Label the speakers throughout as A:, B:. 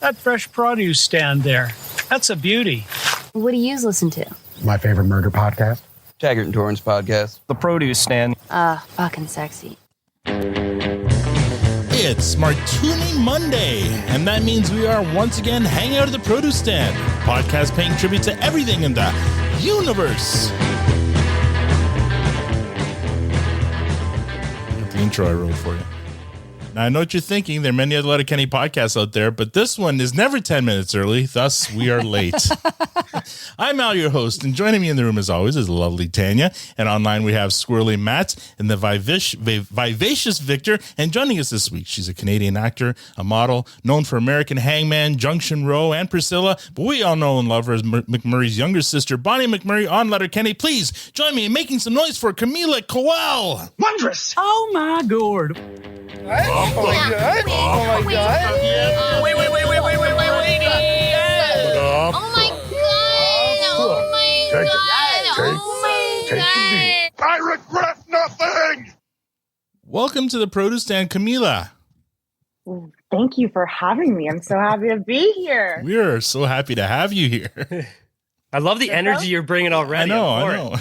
A: That fresh produce stand there, that's a beauty.
B: What do you listen to?
C: My favorite murder podcast.
D: Taggart and Torrance podcast.
A: The produce stand.
B: Fucking sexy.
E: It's Martini Monday, and that means we are once again hanging out at the produce stand, podcast paying tribute to everything in the universe. The intro I wrote for you. Now, I know what you're thinking. There are many other Letterkenny podcasts out there, but this one is never 10 minutes early, thus we are late. I'm Al, your host, and joining me in the room as always is lovely Tanya, and online we have Squirrely Matt and the vivacious Victor, and joining us this week, she's a Canadian actor, a model, known for American Hangman, Junction Row, and Priscilla, but we all know and love her as McMurray's younger sister, Bonnie McMurray on Letterkenny. Please join me in making some noise for Kamilla Kowal.
A: Wondrous! Oh my god!
D: Oh my god! Oh my god!
A: Wait!
B: Oh my god! Oh my god!
C: I regret nothing.
E: Welcome to the produce stand, Kamilla.
F: Thank you for having me. I'm so happy to be here.
E: We are so happy to have you here.
G: I love the energy you're bringing already.
E: I know.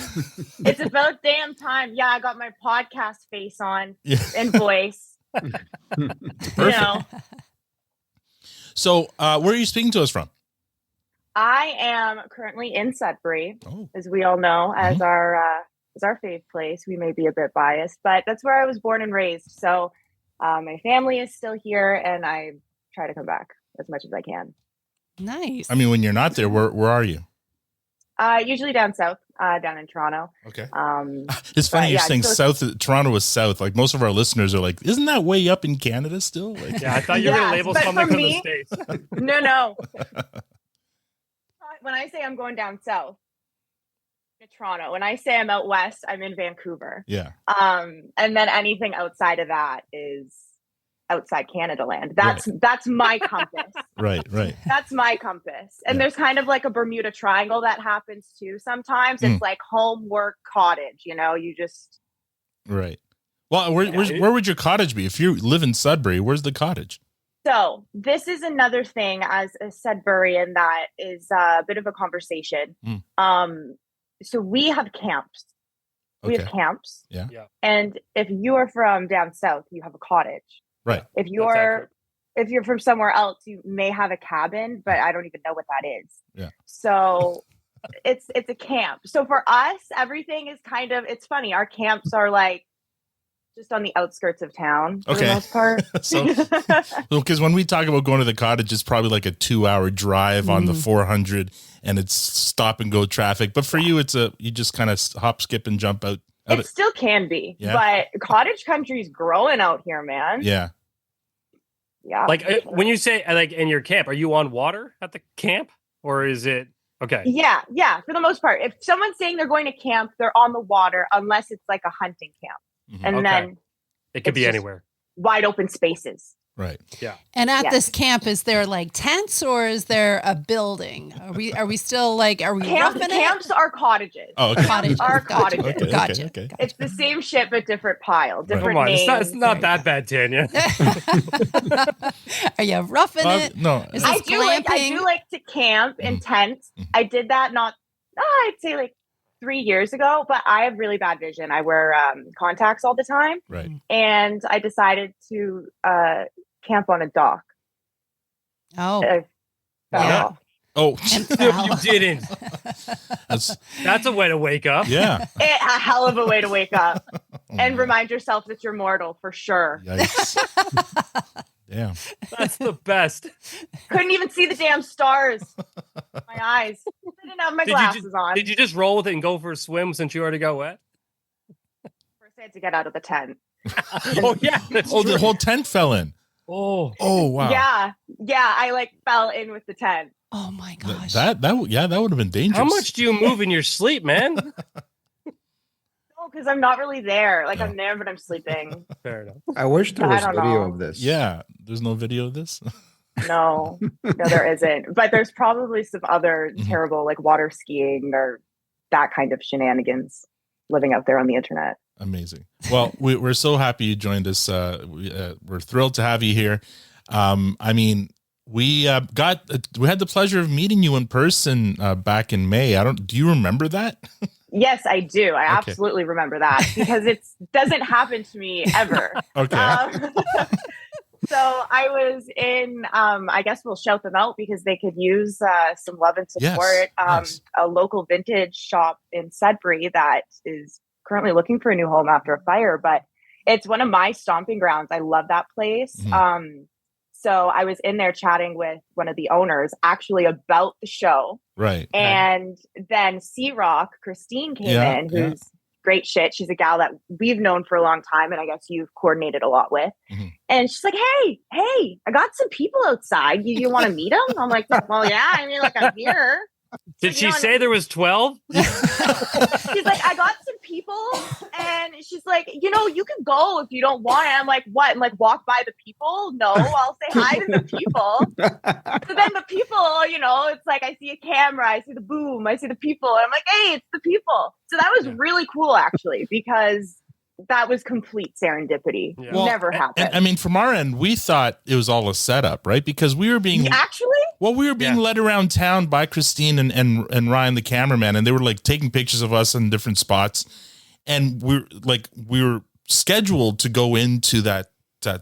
F: It's about damn time. Yeah, I got my podcast face on and voice.
E: So, where are you speaking to us from?
F: I am currently in Sudbury,
E: Oh.
F: as we all know, as our fave place. We may be a bit biased, but that's where I was born and raised. So my family is still here, and I try to come back as much as I can.
H: Nice.
E: I mean, when you're not there, where are you?
F: Usually down south, down in Toronto.
E: Okay. It's funny you're saying south. Toronto is south. Like most of our listeners are like, isn't that way up in Canada still? Like,
G: Yeah, I thought you were going to label something from the States.
F: No. When I say I'm going down south to Toronto, when I say I'm out west, I'm in Vancouver.
E: Yeah.
F: And then anything outside of that is outside Canada land. That's my compass.
E: Right.
F: That's my compass. And there's kind of like a Bermuda Triangle that happens too sometimes. It's like home, work, cottage, you just...
E: Right. Well, where would your cottage be? If you live in Sudbury, where's the cottage?
F: So this is another thing as a Sudburyan that is a bit of a conversation. So we have camps. We have camps.
E: Yeah.
F: And if you are from down south, you have a cottage.
E: Right.
F: If you're from somewhere else, you may have a cabin, but I don't even know what that is.
E: Yeah.
F: So it's a camp. So for us, everything is kind of, it's funny. Our camps are like just on the outskirts of town for the most part.
E: So, because when we talk about going to the cottage, it's probably like a 2-hour drive on the 400, and it's stop and go traffic. But for you, you just kind of hop, skip, and jump out.
F: It still can be, but cottage country's growing out here, man.
E: Yeah.
F: Yeah.
G: Like when you say like in your camp, are you on water at the camp, or is it okay?
F: Yeah. For the most part, if someone's saying they're going to camp, they're on the water, unless it's like a hunting camp. And then
G: it could be anywhere.
F: Wide open spaces.
E: Right.
G: Yeah.
H: And at this camp, is there like tents or is there a building? Are we still like, are we roughing it?
F: Camps are cottages.
E: Oh, okay.
H: Cottages.
F: Cottages.
H: Gotcha.
E: Okay.
F: It's the same shit, but different pile, different
G: Come on,
F: names.
G: it's not that bad, Tanya.
H: Are you roughing it?
E: No.
H: Is this
F: I do
H: glamping?
F: like to camp in tents. I did that I'd say like 3 years ago, but I have really bad vision. I wear contacts all the time.
E: Right.
F: And I decided to camp on a dock.
H: Oh.
F: Yeah.
E: Oh,
G: You didn't. That's a way to wake up.
E: Yeah.
F: A hell of a way to wake up and remind yourself that you're mortal for sure.
E: Yikes. Damn.
G: That's the best.
F: Couldn't even see the damn stars. My eyes. I didn't have my glasses on.
G: Did you just roll with it and go for a swim since you already got wet?
F: First, I had to get out of the tent.
G: Oh yeah.
E: The whole tent fell in.
G: Oh
E: wow.
F: Yeah. I like fell in with the tent.
H: Oh my gosh.
E: That would have been dangerous.
G: How much do you move in your sleep, man?
F: No, because I'm not really there. Like I'm there, but I'm sleeping.
G: Fair enough.
D: I wish there was video
F: know.
D: of this.
E: Yeah. There's no video of this.
F: No, there isn't. But there's probably some other terrible like water skiing or that kind of shenanigans living out there on the internet.
E: Amazing. Well, we're so happy you joined us. We're thrilled to have you here. I mean, we had the pleasure of meeting you in person back in May. Do you remember that?
F: Yes, I do. I absolutely remember that because it doesn't happen to me ever.
E: Okay.
F: So I was in, I guess we'll shout them out because they could use some love and support.
E: Yes.
F: A local vintage shop in Sudbury that is currently looking for a new home after a fire, but it's one of my stomping grounds. I love that place.
E: Mm-hmm.
F: So I was in there chatting with one of the owners actually about the show.
E: Right.
F: And then C-Rock, Christine came in, who's great shit. She's a gal that we've known for a long time, and I guess you've coordinated a lot with.
E: Mm-hmm.
F: And she's like, hey, I got some people outside. You want to meet them? I'm like, well, yeah, I mean, like, I'm here.
G: Did she say there was 12?
F: She's like, I got some people, and she's like, you can go if you don't want it. I'm like, what? I'm like, walk by the people? No, I'll say hi to the people. So then the people, it's like, I see a camera, I see the boom, I see the people. And I'm like, hey, it's the people. So that was really cool, actually, because that was complete serendipity.
G: Yeah.
E: Well,
F: Never happened.
E: I mean, from our end, we thought it was all a setup, right? Because we were being led around town by Christine and Ryan, the cameraman, and they were like taking pictures of us in different spots, and we were scheduled to go into that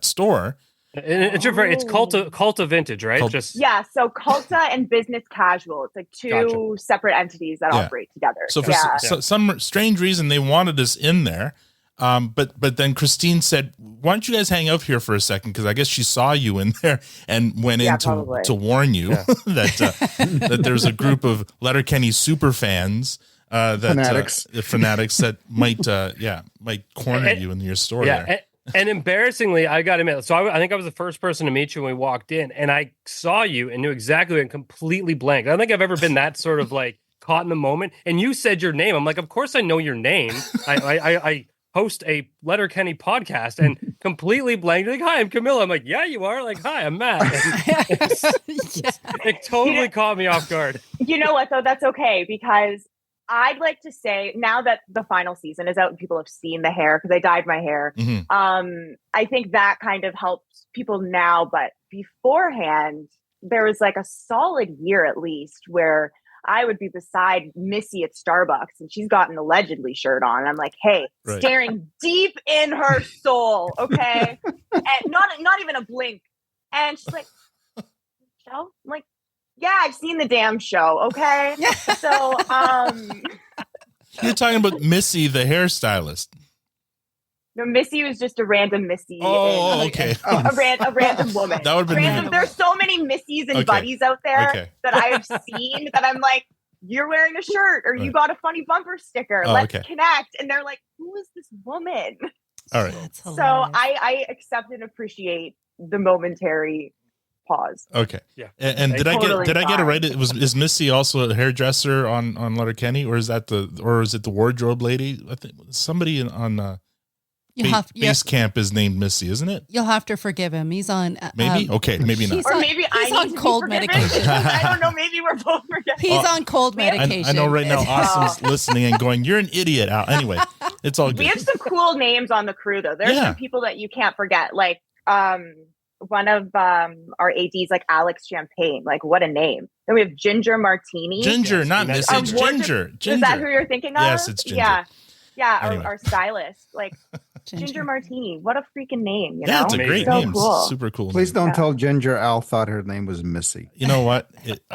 E: store.
G: It's Culta Vintage, right?
F: So Culta and Business Casual. It's like two separate entities that operate together.
E: So for some strange reason, they wanted us in there. But then Christine said, why don't you guys hang out here for a second? Because I guess she saw you in there and went in to warn you that there's a group of Letterkenny super fans fanatics that might corner you in your store there.
G: And embarrassingly, I got to admit, so I think I was the first person to meet you when we walked in, and I saw you and knew exactly and completely blank. I don't think I've ever been that sort of like caught in the moment. And you said your name. I'm like, of course I know your name. I host a Letterkenny podcast and completely blank. Like, hi, I'm Kamilla. I'm like, yeah, you are. Like, hi, I'm Matt. It totally caught me off guard.
F: You know what, though? That's okay, because I'd like to say, now that the final season is out and people have seen the hair, because I dyed my hair, I think that kind of helps people now. But beforehand, there was like a solid year at least where I would be beside Missy at Starbucks and she's got an allegedly shirt on. I'm like, hey, staring deep in her soul, okay? And not even a blink. And she's like, show? I'm like, yeah, I've seen the damn show, okay? So,
E: You're talking about Missy, the hairstylist.
F: No, Missy was just a random Missy.
E: Okay.
F: A random woman.
E: That would have been
F: random. There's so many Missies and buddies out there that I have seen that I'm like, you're wearing a shirt or you got a funny bumper sticker. Let's connect. And they're like, who is this woman?
E: All right.
F: So I accept and appreciate the momentary pause.
E: Okay. Yeah. And did I get it right? Is Missy also a hairdresser on Letterkenny, or is it the wardrobe lady? I think somebody on Base Camp is named Missy, isn't it?
H: You'll have to forgive him. He's on
E: maybe maybe not.
F: Or maybe I need on cold medication. I don't know. Maybe we're both forgetting.
H: He's on cold medication.
E: I know right now. Awesome's listening and going, "You're an idiot." Anyway, it's all good.
F: We have some cool names on the crew, though. There's some people that you can't forget, like one of our ADs, like Alex Champagne. Like, what a name! Then we have Ginger Martini.
E: Ginger, not Missy. It's Ginger.
F: Is that who you're thinking of?
E: Yes, it's Ginger.
F: Yeah.
E: Anyway.
F: Our stylist, like. Ginger Martini. What a freaking name, you know?
E: Yeah, it's a great name.
F: Cool.
E: Super cool.
D: Please don't tell Ginger Al thought her name was Missy.
E: You know what?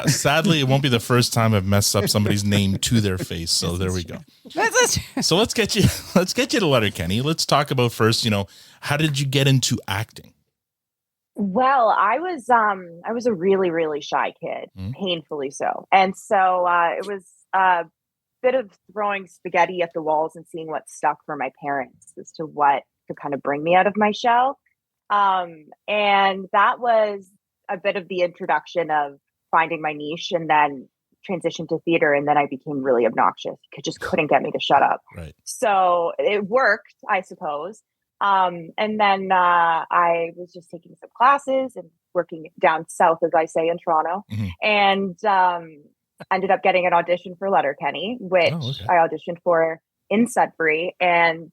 E: Sadly, it won't be the first time I've messed up somebody's name to their face. So there we go. So let's get you to Letterkenny. Let's talk about first, how did you get into acting?
F: Well, I was a really, really shy kid, painfully so. And so it was bit of throwing spaghetti at the walls and seeing what stuck for my parents as to what could kind of bring me out of my shell. And that was a bit of the introduction of finding my niche, and then transitioned to theater. And then I became really obnoxious. Just couldn't get me to shut up.
E: Right.
F: So it worked, I suppose. And then I was just taking some classes and working down south, as I say, in Toronto. And ended up getting an audition for Letterkenny, which I auditioned for in Sudbury. And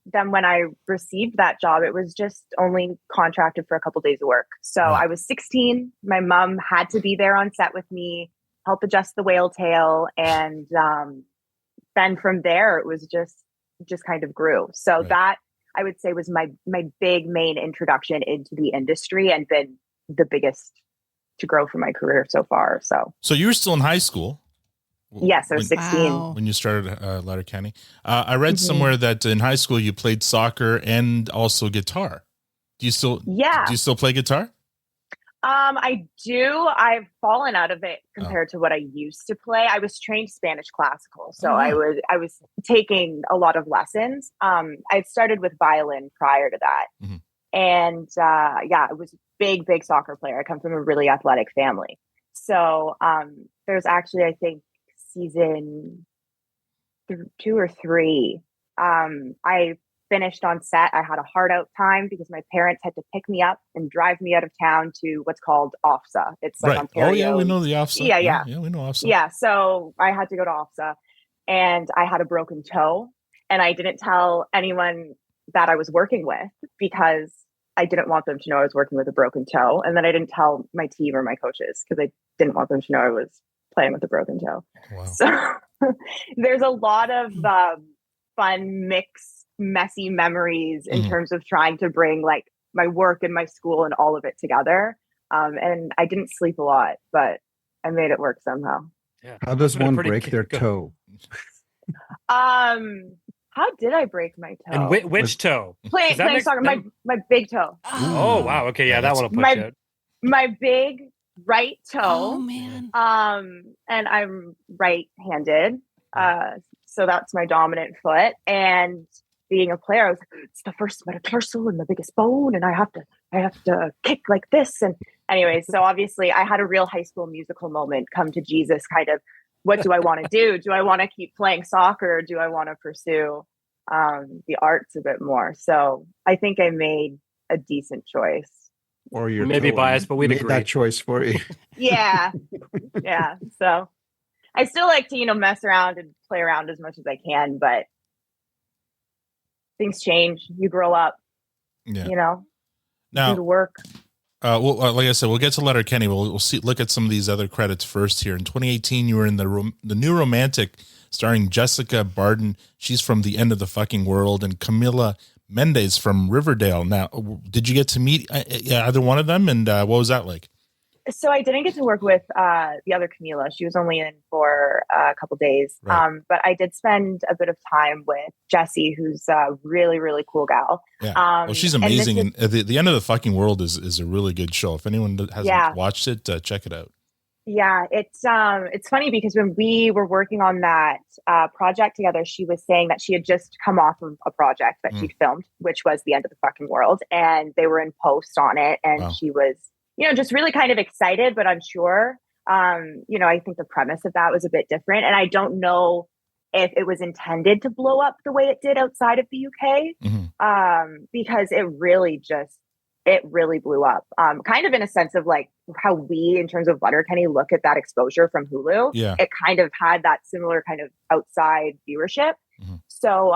F: then when I received that job, it was just only contracted for a couple days of work. So I was 16. My mom had to be there on set with me, help adjust the whale tail. And then from there, it was just kind of grew. So that I would say was my big main introduction into the industry and been the biggest to grow for my career so far. So
E: you were still in high school.
F: Yes, I was 16
E: when you started Letterkenny. I read somewhere that in high school you played soccer and also guitar. Do you still play guitar?
F: I do. I've fallen out of it compared to what I used to play. I was trained Spanish classical, so I was taking a lot of lessons. I started with violin prior to that, and I was a big soccer player. I come from a really athletic family, so there's actually, I think, season 2 or 3, I finished on set. I had a hard out time because my parents had to pick me up and drive me out of town to what's called OFSA. It's like Ontario.
E: Oh yeah, we know the OFSA. Yeah, we know OFSA.
F: Yeah, so I had to go to OFSA, and I had a broken toe, and I didn't tell anyone that I was working with because I didn't want them to know I was working with a broken toe, and then I didn't tell my team or my coaches because I didn't want them to know I was playing with a broken toe. Wow. So there's a lot of fun, messy memories in terms of trying to bring like my work and my school and all of it together. And I didn't sleep a lot, but I made it work somehow.
D: Yeah. How does one break their toe?
F: How did I break my toe?
G: And which toe?
F: Playing soccer. My big toe.
G: Oh wow. Okay, yeah, that one will push out.
F: My big right toe.
H: Oh man.
F: And I'm right-handed. So that's my dominant foot. And being a player, I was like, it's the first metatarsal and the biggest bone, and I have to kick like this. And anyways, so obviously I had a real High School Musical moment, come to Jesus kind of, what do I want to do? Do I want to keep playing soccer? Or do I want to pursue the arts a bit more? So I think I made a decent choice.
D: Or you're
G: maybe biased, but we'd
D: made
G: agree.
D: That choice for you.
F: Yeah. So I still like to, mess around and play around as much as I can, but things change. You grow up, now do the work.
E: Like I said, we'll get to Letterkenny. We'll look at some of these other credits first here. In 2018, you were in the New Romantic starring Jessica Barden. She's from The End of the Fucking World, and Camila Mendes from Riverdale. Now, did you get to meet either one of them? And what was that like?
F: So I didn't get to work with the other Kamilla. She was only in for a couple days. Right. But I did spend a bit of time with Jessie, who's a really, really cool gal.
E: Yeah. She's amazing. And the End of the Fucking World is a really good show. If anyone hasn't watched it, check it out.
F: Yeah, it's funny because when we were working on that project together, she was saying that she had just come off of a project that she'd filmed, which was The End of the Fucking World. And they were in post on it. And she was, just really kind of excited, but unsure. I think the premise of that was a bit different. And I don't know if it was intended to blow up the way it did outside of the UK, because it really blew up. Kind of in a sense of like how we, in terms of Letterkenny, look at that exposure from Hulu. Yeah. It kind of had that similar kind of outside viewership. So,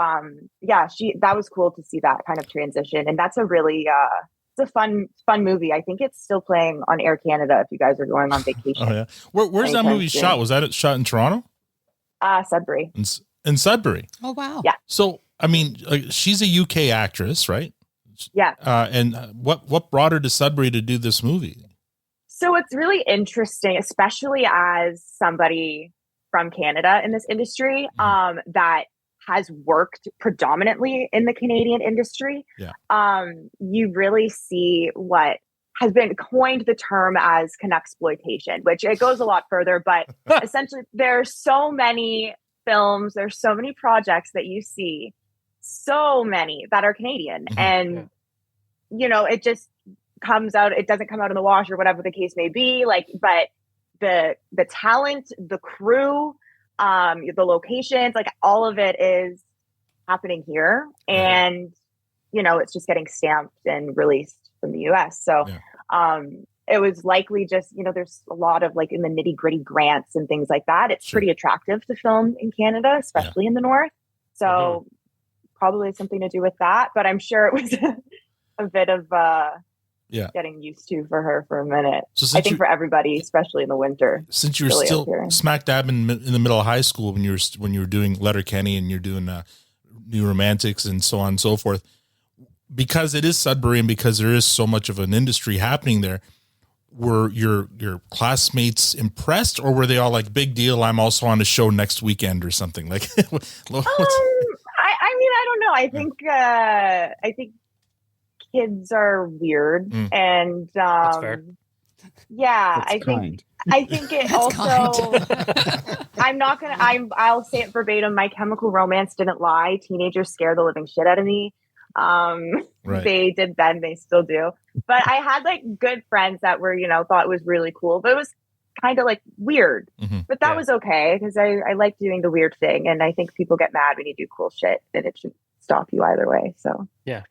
F: that was cool to see that kind of transition. And that's a really, it's a fun movie. I think it's still playing on Air Canada if you guys are going on vacation.
E: Oh yeah. Where's that movie shot? Was that shot in Toronto?
F: Sudbury.
E: In Sudbury.
H: Oh wow.
F: Yeah.
E: So, I mean, she's a UK actress, right?
F: Yeah.
E: And what brought her to Sudbury to do this movie?
F: So it's really interesting, especially as somebody from Canada in this industry, that has worked predominantly in the Canadian industry. Yeah. You really see what has been coined the term as Canucksploitation, which it goes a lot further, but essentially there are so many films, there's so many projects that you see, so many that are Canadian. And, it just comes out, it doesn't come out in the wash or whatever the case may be. But the talent, the crew, the locations, all of it is happening here. And, it's just getting stamped and released from the US. So, it was likely just, there's a lot of in the nitty gritty grants and things like that. It's pretty attractive to film in Canada, especially in the North. So probably something to do with that, but I'm sure it was a bit of getting used to for her for a minute. So I think for everybody, especially in the winter.
E: Since you were still smack dab in the middle of high school when you were doing Letterkenny and you're doing New Romantics and so on and so forth, because it is Sudbury and because there is so much of an industry happening there, were your classmates impressed, or were they all like, big deal, I'm also on a show next weekend or something? Like,
F: I mean, I don't know. I think kids are weird, and
G: That's fair.
F: Yeah,
D: That's kind.
F: I think it also. I'll say it verbatim. My Chemical Romance didn't lie. Teenagers scare the living shit out of me.
E: Right.
F: They did then, they still do. But I had like good friends that were, thought it was really cool, but it was kind of like weird.
E: Mm-hmm.
F: But that was okay because I like doing the weird thing, and I think people get mad when you do cool shit, and it shouldn't stop you either way. So
G: yeah.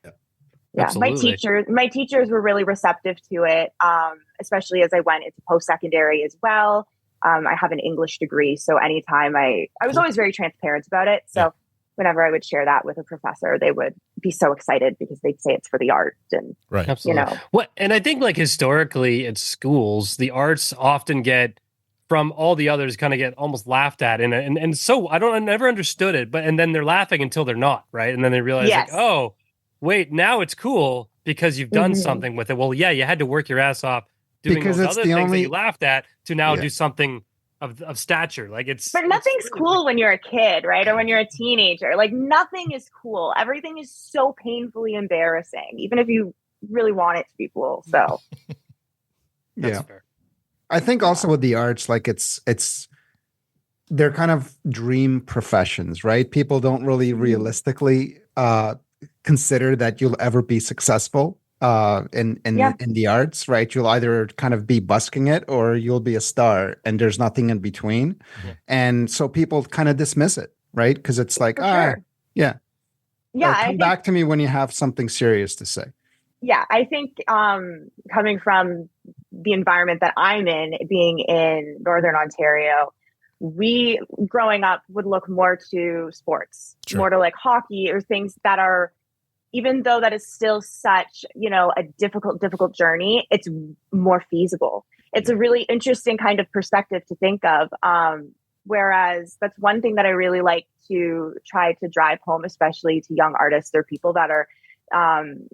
F: Absolutely. My teachers were really receptive to it, especially as I went into post-secondary as well. I have an English degree, so anytime I was always very transparent about it. So whenever I would share that with a professor, they would be so excited because they'd say it's for the art. And
E: right.
G: Absolutely. And I think like historically at schools, the arts often get from all the others kind of get almost laughed at. And so I never understood it, and then they're laughing until they're not, right? And then they realize like, oh, wait, now it's cool because you've done something with it. Well, yeah, you had to work your ass off doing those other things that you laughed at to now do something of stature. Like but
F: nothing's cool when you're a kid, right? Or when you're a teenager. Like nothing is cool. Everything is so painfully embarrassing, even if you really want it to be cool. So
D: That's fair. I think also with the arts, like it's they're kind of dream professions, right? People don't really realistically consider that you'll ever be successful in the arts, right? You'll either kind of be busking it or you'll be a star, and there's nothing in between. And so people kind of dismiss it, right? Because it's like, come back to me when you have something serious to say.
F: Yeah, I think coming from the environment that I'm in, being in Northern Ontario, we growing up would look more to sports, more to like hockey or things that are, even though that is still such, a difficult journey, it's more feasible. It's a really interesting kind of perspective to think of. Whereas that's one thing that I really like to try to drive home, especially to young artists or people that are,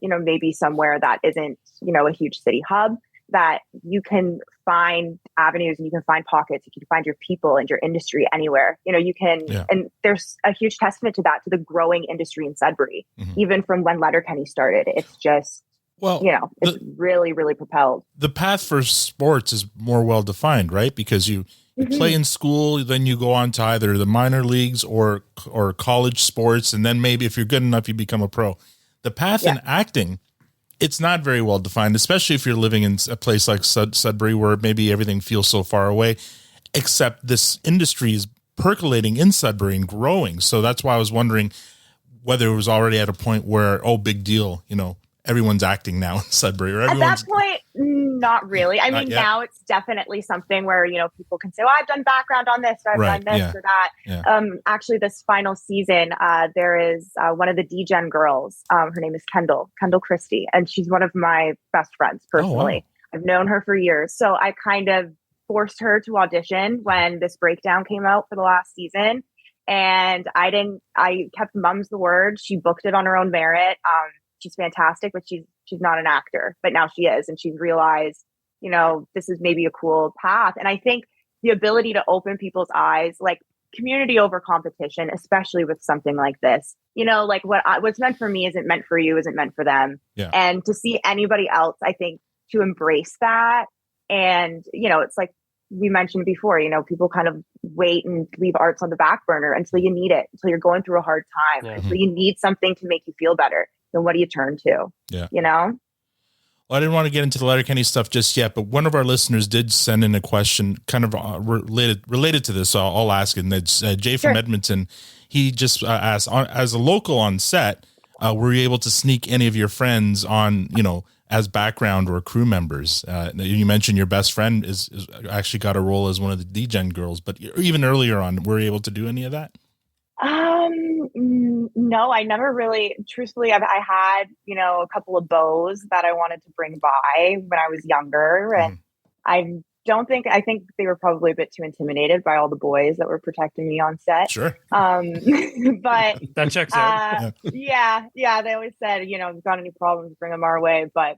F: maybe somewhere that isn't, a huge city hub, that you can find avenues and you can find pockets, you can find your people and your industry anywhere. You can, and there's a huge testament to that, to the growing industry in Sudbury, even from when Letterkenny started. It's just, it's really, really propelled.
E: The path for sports is more well-defined, right? Because you play in school, then you go on to either the minor leagues or college sports. And then maybe if you're good enough, you become a pro. The path in acting, it's not very well defined, especially if you're living in a place like Sudbury where maybe everything feels so far away, except this industry is percolating in Sudbury and growing. So that's why I was wondering whether it was already at a point where, big deal, everyone's acting now in Sudbury. Or
F: at that point, not really. I mean, now it's definitely something where, people can say, I've done background on this, or I've done this or that. Yeah. Actually, this final season, there is one of the D-Gen girls. Her name is Kendall Christie, and she's one of my best friends personally. Oh, wow. I've known her for years. So I kind of forced her to audition when this breakdown came out for the last season. And I kept mum's the word. She booked it on her own merit. She's fantastic, but she's not an actor, but now she is. And she's realized, this is maybe a cool path. And I think the ability to open people's eyes, like community over competition, especially with something like this, like what's meant for me isn't meant for you, isn't meant for them. Yeah. And to see anybody else, I think to embrace that. And, it's like we mentioned before, people kind of wait and leave arts on the back burner until you need it, until you're going through a hard time, until you need something to make you feel better. Then what do you turn to? Yeah.
E: Well, I didn't want to get into the Letterkenny stuff just yet, but one of our listeners did send in a question kind of related to this. So I'll ask it. And it's Jay from Edmonton. He just asked, as a local on set, were you able to sneak any of your friends on, as background or crew members? You mentioned your best friend is actually got a role as one of the D-Gen girls, but even earlier on, were you able to do any of that?
F: No, I never really, truthfully, I had, a couple of bows that I wanted to bring by when I was younger. And I think they were probably a bit too intimidated by all the boys that were protecting me on set.
E: Sure.
F: But
G: that checks out.
F: Yeah. They always said, if you've got any problems, bring them our way. But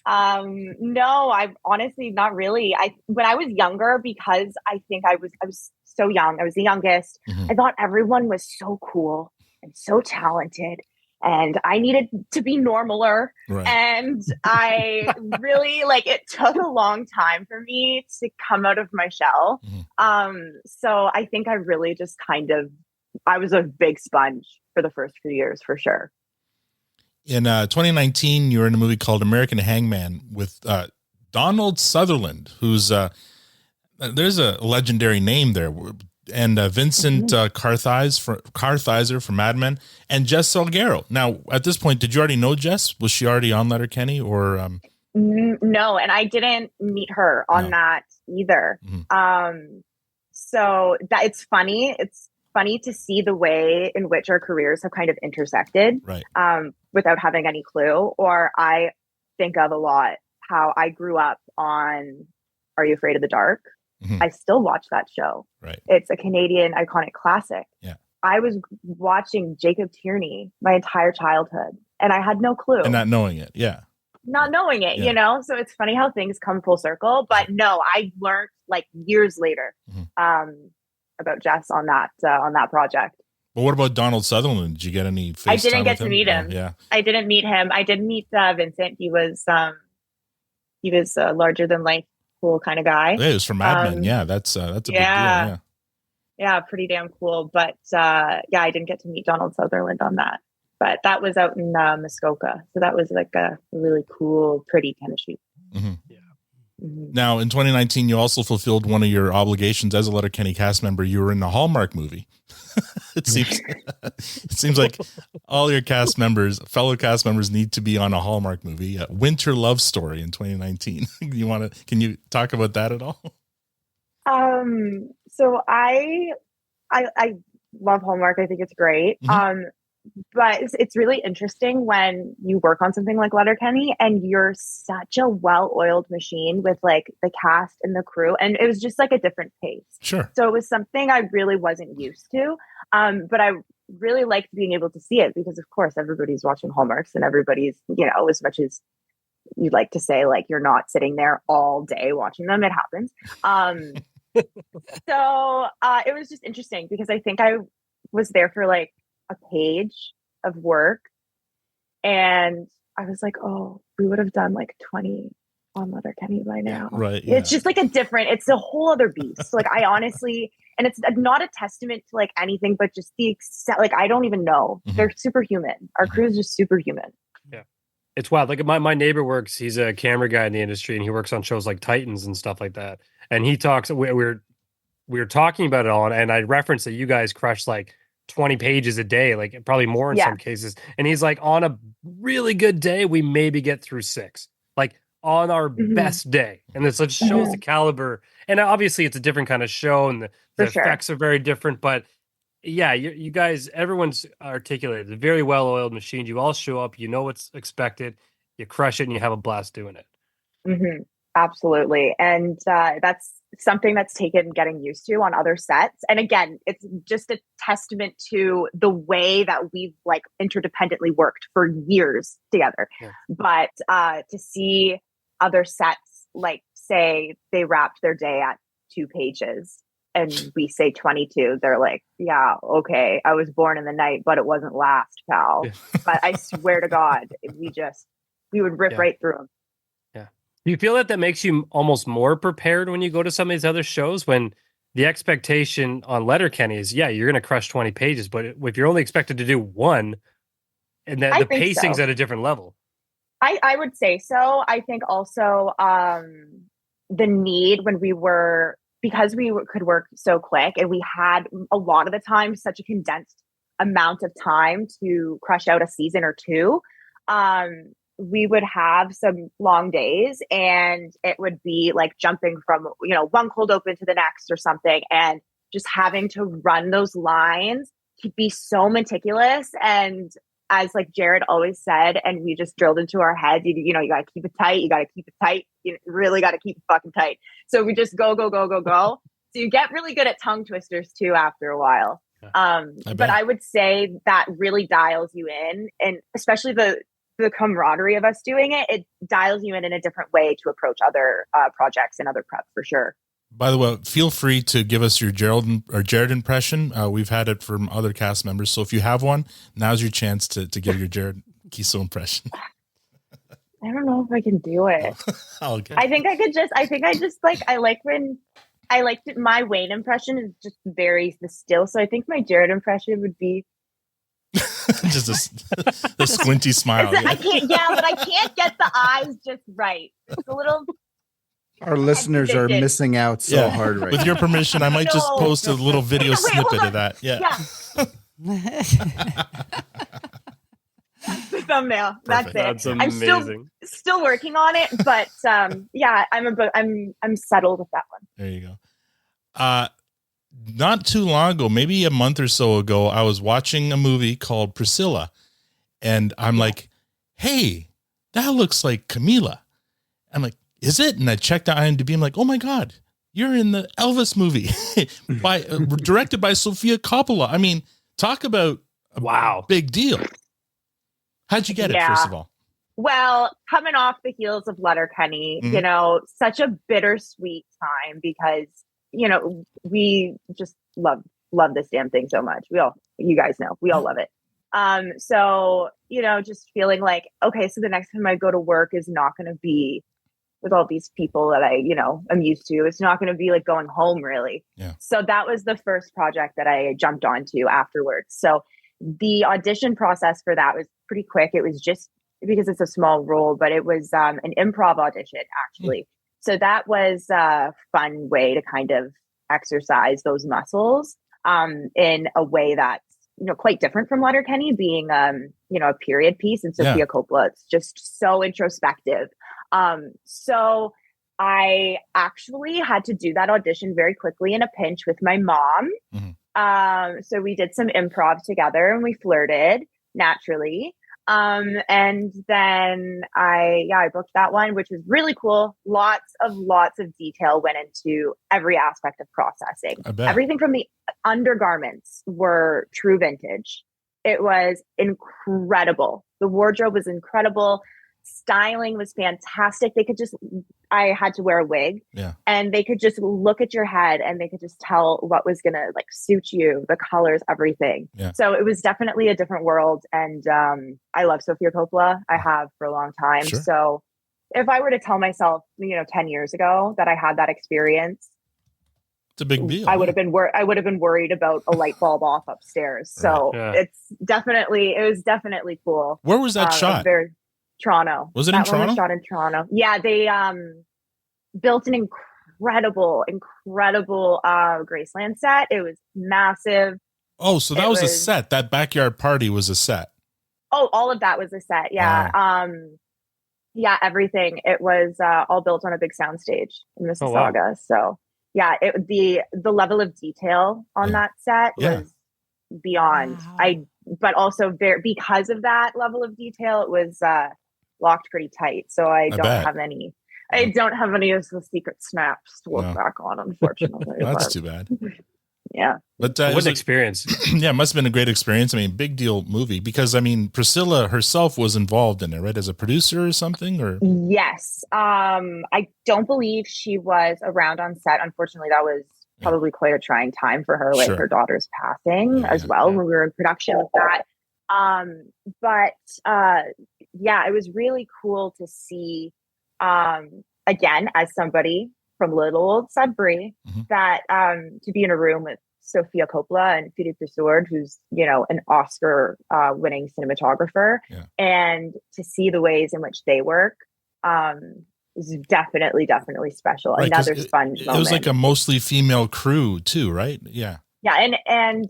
F: no, I've honestly not really. When I was younger, because I think I was so young, I was the youngest. I thought everyone was so cool and so talented, and I needed to be normaler.
E: Right.
F: And I really it took a long time for me to come out of my shell. So I think I really just I was a big sponge for the first few years, for sure.
E: In 2019, you were in a movie called American Hangman with Donald Sutherland, who's there's a legendary name there, and Vincent Kartheiser from Mad Men, and Jess Salguero. Now, at this point, did you already know Jess? Was she already on Letterkenny, or?
F: No, and I didn't meet her on that either. So that it's funny. It's funny to see the way in which our careers have kind of intersected,
E: right?
F: Without having any clue. Or I think of a lot how I grew up on Are You Afraid of the Dark? I still watch that show.
E: Right.
F: It's a Canadian iconic classic.
E: Yeah.
F: I was watching Jacob Tierney my entire childhood, and I had no clue.
E: And not knowing it. Yeah.
F: Not knowing it, So it's funny how things come full circle. But no, I learned years later about Jess on that project.
E: But what about Donald Sutherland? Did you get any face
F: I didn't
E: time
F: get
E: with
F: to
E: him?
F: meet him.
E: Yeah.
F: I didn't meet him. I did meet Vincent. He was a larger than life, cool kind of guy.
E: Yeah, it was from Mad Men. Yeah, that's a big deal. Yeah.
F: Yeah, pretty damn cool. But I didn't get to meet Donald Sutherland on that. But that was out in Muskoka. So that was a really cool, pretty kind of shoot.
E: Now, in 2019, you also fulfilled one of your obligations as a Letterkenny cast member. You were in a Hallmark movie. It seems like all your fellow cast members need to be on a Hallmark movie, Winter Love Story in 2019. Can you talk about that at all?
F: So I love Hallmark. I think it's great. But it's really interesting when you work on something like Letterkenny and you're such a well-oiled machine with the cast and the crew. And it was just a different pace.
E: Sure.
F: So it was something I really wasn't used to. But I really liked being able to see it because, of course, everybody's watching Hallmarks and everybody's, as much as you'd like to say, you're not sitting there all day watching them. It happens. So it was just interesting because I think I was there for a page of work, and I was like, oh, we would have done 20 on Letterkenny by now.
E: Right. Yeah.
F: It's just it's a whole other beast. I honestly, and it's not a testament to anything, but just I don't even know. They're superhuman. Our crew is just superhuman.
G: Yeah. It's wild. My neighbor works, he's a camera guy in the industry, and he works on shows like Titans and stuff like that. And he talks, we were talking about it all, and I referenced that you guys crush 20 pages a day, probably more in some cases. And he's on a really good day, we maybe get through 6, on our best day. And this just shows the caliber. And obviously it's a different kind of show, and the effects are very different. But yeah, you guys, everyone's articulated. It's a very well-oiled machine. You all show up, you know what's expected, you crush it, and you have a blast doing it.
F: Absolutely. And that's something that's taken getting used to on other sets. And again, it's just a testament to the way that we've interdependently worked for years together. Yeah. But to see other sets, say they wrapped their day at 2 pages and we say 22, they're yeah, okay, I was born in the night, but it wasn't last, pal. Yeah. But I swear to God, we would rip right through them.
G: Do you feel that makes you almost more prepared when you go to some of these other shows, when the expectation on Letterkenny is, you're going to crush 20 pages, but if you're only expected to do 1, and that the pacing's at a different level?
F: I would say so. I think also the need because we could work so quick, and we had a lot of the time such a condensed amount of time to crush out a season or 2. We would have some long days, and it would be jumping from, one cold open to the next or something, and just having to run those lines be so meticulous. And as like Jared always said, and we just drilled into our heads, you know, you got to keep it tight. You got to keep it tight. You really got to keep it fucking tight. So we just go. So you get really good at tongue twisters too after a while. But I would say that really dials you in, and especially the camaraderie of us doing it dials you in a different way to approach other projects and other prep for sure.
E: By the way, feel free to give us your Jared impression. We've had it from other cast members. So if you have one, now's your chance to give your Jared Kiso impression.
F: I don't know if I can do it.
E: Okay.
F: I think my Wayne impression is just very still. So I think my Jared impression would be
E: just the squinty smile.
F: But I can't get the eyes just right. It's a little.
D: Our listeners are missing out so hard right now.
E: With your permission, I might just post a little video snippet of that. Yeah.
F: That's the thumbnail. That's it.
G: That's amazing.
F: I'm still working on it, but I'm settled with that one.
E: There you go. Not too long ago, maybe a month or so ago, I was watching a movie called Priscilla, and I'm like, "Hey, that looks like Kamilla." I'm like, "Is it?" And I checked out IMDb. I'm like, "Oh my god, you're in the Elvis movie, directed by Sofia Coppola." I mean, talk about a big deal. How'd you get it, first of all?
F: Well, coming off the heels of Letterkenny, you know, such a bittersweet time because, you know, we just love this damn thing so much. You guys know, we all love it. So, you know, just feeling like, okay, so the next time I go to work is not going to be with all these people that I, you know, I'm used to. It's not going to be like going home really.
E: Yeah.
F: So that was the first project that I jumped onto afterwards. So the audition process for that was pretty quick. It was just because it's a small role, but it was an improv audition actually. So that was a fun way to kind of exercise those muscles in a way that's, you know, quite different from Letterkenny being, you know, a period piece, and Sofia Coppola. It's just so introspective. So I actually had to do that audition very quickly in a pinch with my mom. So we did some improv together and we flirted naturally. And then I booked that one, which was really cool. Lots of detail went into every aspect of processing. Everything from the undergarments were true vintage. It was incredible. The wardrobe was incredible. Styling was fantastic. I had to wear a wig, and they could just look at your head and they could just tell what was going to like suit you, the colors, everything. So it was definitely a different world. And I love Sofia Coppola. I have for a long time. So if I were to tell myself, you know, 10 years ago that I had that experience,
E: it's a big deal.
F: I would have been worried about a light bulb off upstairs. So it was definitely cool.
E: Where was that shot?
F: Toronto.
E: Was it in Toronto?
F: One was shot in Toronto. Yeah, they built an incredible Graceland set. It was massive.
E: Oh, so that was a set. That backyard party was a set.
F: Oh, all of that was a set. Yeah. Yeah, everything. It was all built on a big soundstage in Mississauga.
E: Oh, wow.
F: So yeah, the level of detail on that set was beyond. But also because of that level of detail, it was locked pretty tight. So I don't have any of the secret snaps to look back on, unfortunately.
E: That's too bad.
F: Yeah.
E: But
G: what an experience.
E: Yeah, it must have been a great experience. I mean, big deal movie, because I mean, Priscilla herself was involved in it, right? As a producer or something, or?
F: Yes. I don't believe she was around on set. Unfortunately, that was probably quite a trying time for her, like her daughter's passing as well when we were in production with that. It was really cool to see, again, as somebody from little old Sudbury, that to be in a room with Sofia Coppola and Philippe Dessourdes, who's, you know, an Oscar winning cinematographer, and to see the ways in which they work is definitely special.
E: Right,
F: Another fun moment.
E: It was like a mostly female crew too, right? Yeah.
F: Yeah. And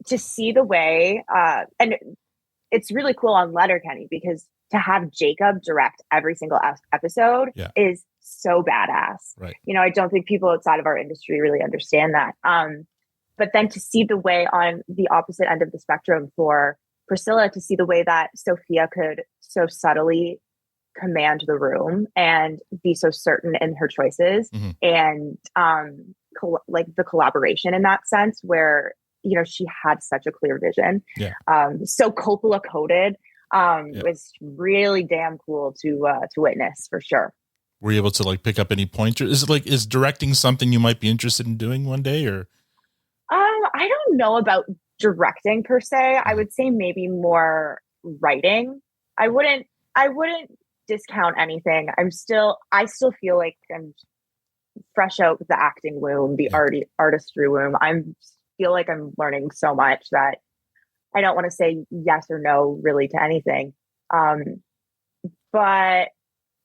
F: to see the way, and it's really cool on Letterkenny because to have Jacob direct every single episode is so badass.
E: Right.
F: You know, I don't think people outside of our industry really understand that. But then to see the way on the opposite end of the spectrum for Priscilla, to see the way that Sophia could so subtly command the room and be so certain in her choices, and like the collaboration in that sense where, you know, she had such a clear vision. So Coppola coded was really damn cool to witness, for sure.
E: Were you able to like pick up any pointers? Is it like, is directing something you might be interested in doing one day, or?
F: I don't know about directing per se. I would say maybe more writing. I wouldn't discount anything. I still feel like I'm fresh out of the acting womb, the artistry womb. I feel like I'm learning so much that I don't want to say yes or no really to anything. But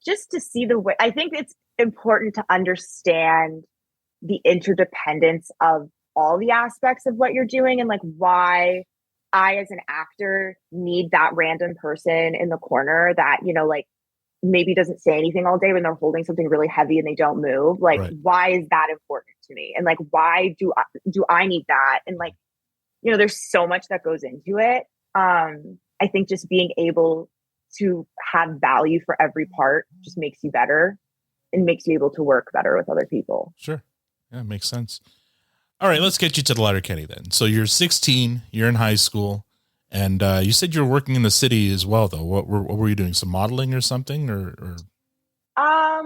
F: just to see the way, I think it's important to understand the interdependence of all the aspects of what you're doing, and like why I, as an actor, need that random person in the corner that, you know, like maybe doesn't say anything all day when they're holding something really heavy and they don't move. Like, why is that important to me? And like, why do I need that? And like, you know, there's so much that goes into it. I think just being able to have value for every part just makes you better and makes you able to work better with other people.
E: Sure. Yeah, makes sense. All right, let's get you to the Letterkenny then. So you're 16, you're in high school, and you said you're working in the city as well, though. What were you doing? Some modeling or something, or?
F: I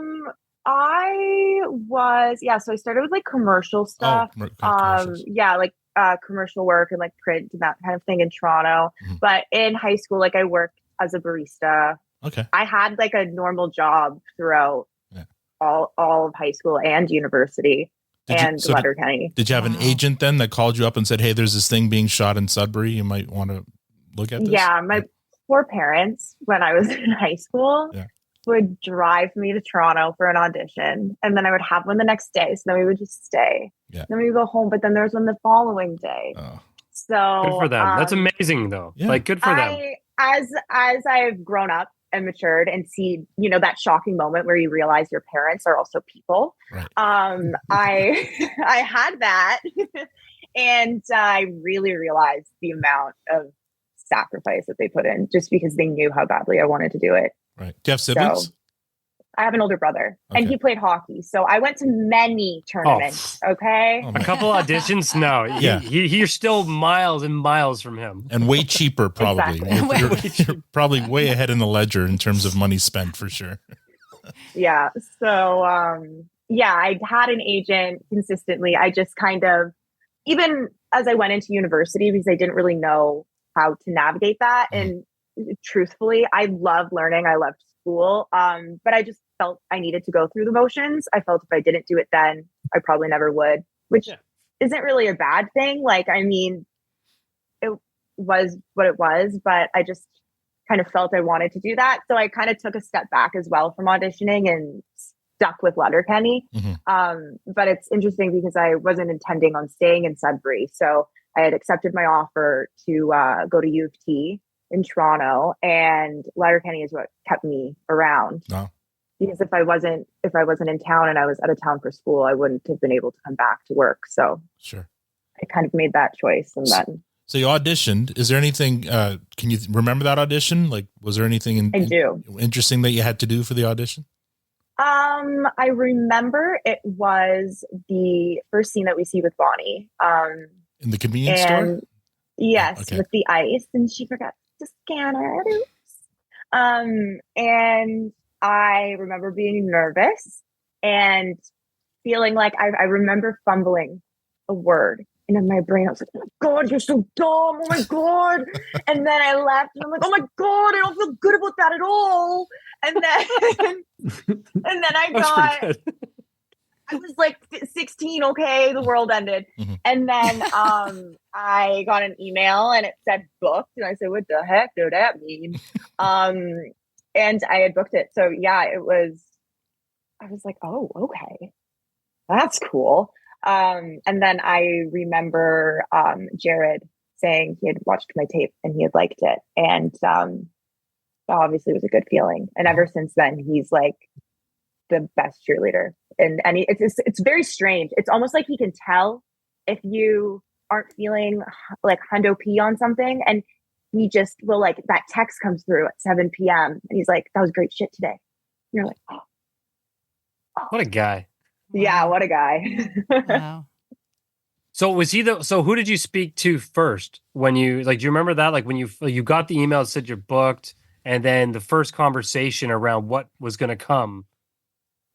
F: was, so I started with like commercial stuff. Like commercial work and like print and that kind of thing in Toronto. But in high school, like I worked as a barista.
E: Okay.
F: I had like a normal job throughout all of high school and university. Letterkenny.
E: Did you have an agent then that called you up and said, hey, there's this thing being shot in Sudbury, you might want to look at this?
F: Yeah, my poor parents, when I was in high school, would drive me to Toronto for an audition, and then I would have one the next day, so then we would just stay. Then we would go home, but then there was one the following day. So
G: good for them. That's amazing though. Like, good for them.
F: As I've grown up and matured and see, you know, that shocking moment where you realize your parents are also people. I had that and I really realized the amount of sacrifice that they put in just because they knew how badly I wanted to do it.
E: Do you have siblings?
F: So, I have an older brother and he played hockey. So I went to many tournaments. A
G: couple auditions. No, you're still miles and miles from him,
E: and way cheaper. Probably you're probably way ahead in the ledger in terms of money spent for sure.
F: So, I had an agent consistently. I just kind of, even as I went into university, because I didn't really know how to navigate that. And truthfully, I loved learning. I loved school. But I just felt I needed to go through the motions. I felt if I didn't do it then, I probably never would, which isn't really a bad thing. Like, I mean, it was what it was, but I just kind of felt I wanted to do that. So I kind of took a step back as well from auditioning and stuck with Letterkenny. But it's interesting because I wasn't intending on staying in Sudbury. So I had accepted my offer to go to U of T in Toronto, and Letterkenny is what kept me around. Because if I wasn't in town and I was out of town for school, I wouldn't have been able to come back to work. So I kind of made that choice. And then
E: so you auditioned. Is there anything? Can you remember that audition? Like, was there anything interesting that you had to do for the audition?
F: I remember it was the first scene that we see with Bonnie.
E: In the convenience store.
F: Yes, with the ice, and she forgot to scan it. And I remember being nervous and feeling like I remember fumbling a word. And in my brain, I was like, oh my God, you're so dumb. Oh my God. And then I left and I'm like, oh my God, I don't feel good about that at all. And then I was like 16. Okay. The world ended. And then I got an email and it said booked. And I said, what the heck did that mean? And I had booked it. So I was like, oh, okay. That's cool. And then I remember Jared saying he had watched my tape and he had liked it. And obviously it was a good feeling. And ever since then, he's like the best cheerleader. And it's very strange. It's almost like he can tell if you aren't feeling like hundo P on something, and he just will like that text comes through at 7 p.m. and he's like, "That was great shit today." And you're like, "Oh,
G: What a guy.
F: yeah, what a guy."
H: Wow.
G: So was he so who did you speak to first when you like, do you remember that? Like when you got the email that said you're booked and then the first conversation around what was going to come.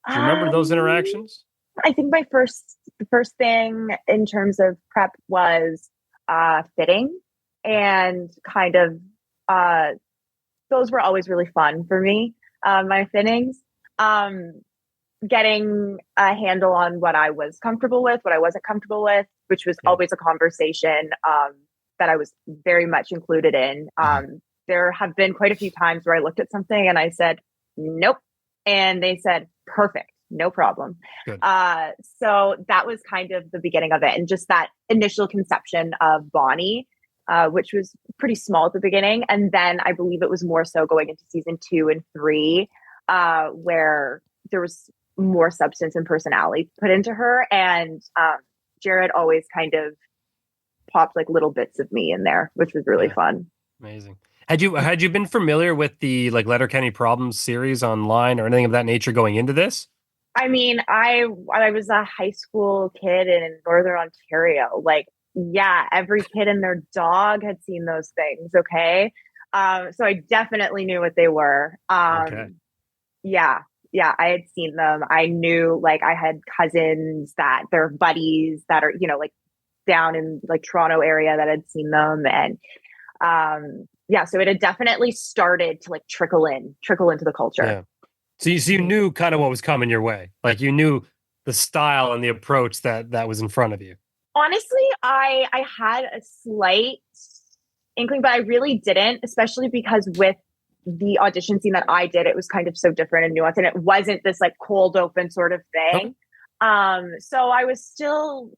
G: Do you remember those interactions?
F: I think the first thing in terms of prep was fitting, and kind of those were always really fun for me. My fittings, getting a handle on what I was comfortable with, what I wasn't comfortable with, which was always a conversation that I was very much included in. There have been quite a few times where I looked at something and I said, "Nope," and they said, "Perfect. No problem." So that was kind of the beginning of it. And just that initial conception of Bonnie, which was pretty small at the beginning. And then I believe it was more so going into season 2 and 3, where there was more substance and personality put into her. And Jared always kind of popped like little bits of me in there, which was really fun.
G: Amazing. Had you been familiar with the like Letterkenny Problems series online or anything of that nature going into this?
F: I mean, I was a high school kid in Northern Ontario. Like, yeah, every kid and their dog had seen those things. Okay. So I definitely knew what they were. Yeah, I had seen them. I knew, like, I had cousins that they're buddies that are, like down in like Toronto area that had seen them. And so it had definitely started to like trickle into the culture.
G: Yeah. So you knew kind of what was coming your way. Like you knew the style and the approach that was in front of you.
F: Honestly, I had a slight inkling, but I really didn't, especially because with the audition scene that I did, it was kind of so different and nuanced, and it wasn't this like cold open sort of thing. So I was still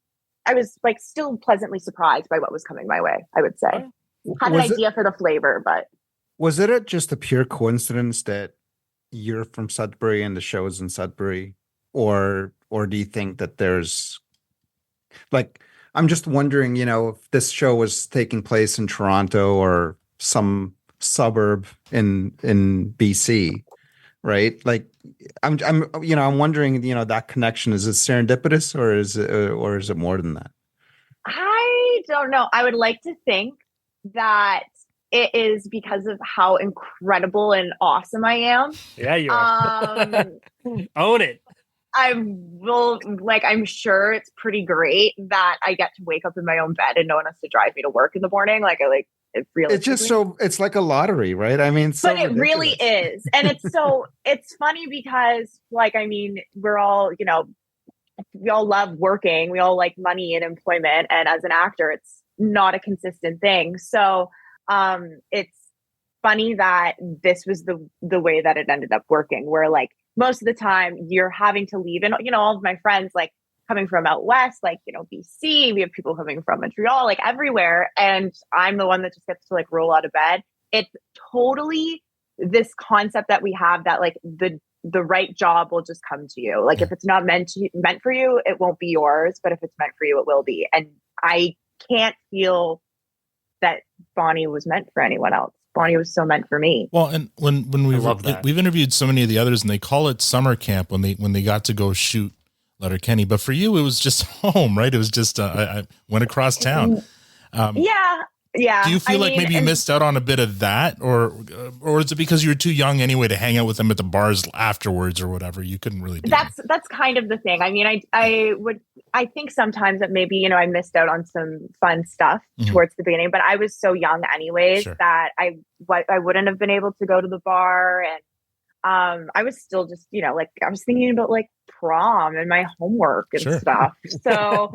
F: pleasantly surprised by what was coming my way, I would say. Had an idea for the flavor, but
D: was it just a pure coincidence that you're from Sudbury and the show's in Sudbury, or do you think that there's like, I'm just wondering, if this show was taking place in Toronto or some suburb in BC, right? Like, I'm wondering, that connection, is it serendipitous or is it more than that?
F: I don't know. I would like to think that it is because of how incredible and awesome I am.
G: Yeah, you are. Own it.
F: I'm sure it's pretty great that I get to wake up in my own bed and no one has to drive me to work in the morning. Like, it really, it's just
D: it's like a lottery, right? I mean,
F: but it really is. And it's funny because, like, I mean, we're all, we all love working. We all like money and employment. And as an actor, it's not a consistent thing. So it's funny that this was the way that it ended up working, where like most of the time you're having to leave. And, all of my friends, like coming from out west, like, BC, we have people coming from Montreal, like everywhere. And I'm the one that just gets to like roll out of bed. It's totally this concept that we have that like the right job will just come to you. Like if it's not meant for you, it won't be yours. But if it's meant for you, it will be. And I can't feel that Bonnie was meant for anyone else. Bonnie was so meant for me.
E: Well, and when we've interviewed so many of the others, and they call it summer camp when they got to go shoot Letterkenny, but for you it was just home, right? It was just I went across town.
F: Yeah.
E: Do you feel like maybe you missed out on a bit of that, or is it because you were too young anyway to hang out with them at the bars afterwards or whatever? You couldn't really do
F: that's kind of the thing. I mean, I think sometimes that maybe, I missed out on some fun stuff towards the beginning, but I was so young anyways that I wouldn't have been able to go to the bar. And I was still just, like I was thinking about like prom and my homework and stuff. So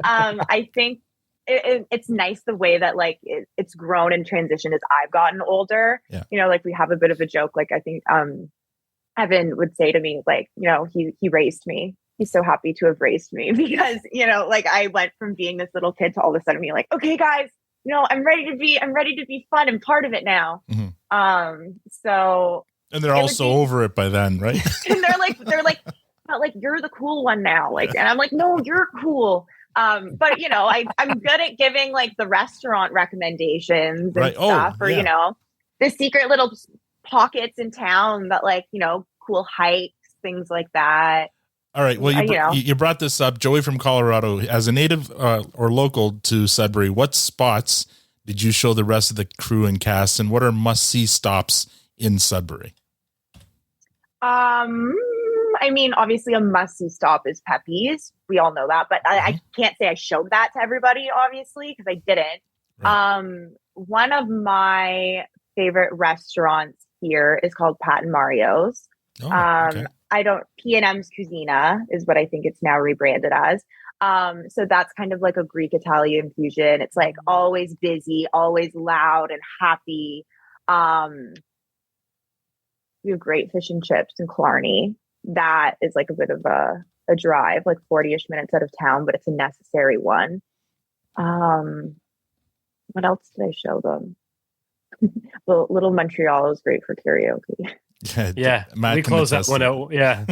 F: I think it's nice the way that like it's grown and transitioned as I've gotten older. Like we have a bit of a joke. Like I think Evan would say to me, like, he raised me. He's so happy to have raised me because, like I went from being this little kid to all of a sudden being like, okay, guys, I'm ready to be fun and part of it now. So.
E: And they're also over it by then, right?
F: And they're like, but like, you're the cool one now. Like, and I'm like, no, you're cool. But I'm good at giving like the restaurant recommendations and
E: Right.
F: stuff, or
E: yeah.
F: the secret little pockets in town that like cool hikes, things like that.
E: All right. Well, you brought this up, Joey from Colorado. As a native or local to Sudbury, what spots did you show the rest of the crew and cast, and what are must-see stops in Sudbury?
F: I mean, obviously a must-see stop is Pepe's. We all know that, but I can't say I showed that to everybody, obviously, because I didn't. Right. One of my favorite restaurants here is called Pat and Mario's. Okay. P&M's Cucina is what I think it's now rebranded as. So that's kind of like a Greek Italian fusion. It's like always busy, always loud and happy. We have great fish and chips in Killarney. That is like a bit of a drive, like 40-ish minutes out of town, but it's a necessary one. What else did I show them? Well, Little Montreal is great for karaoke.
G: Yeah, we closed that one out. Yeah.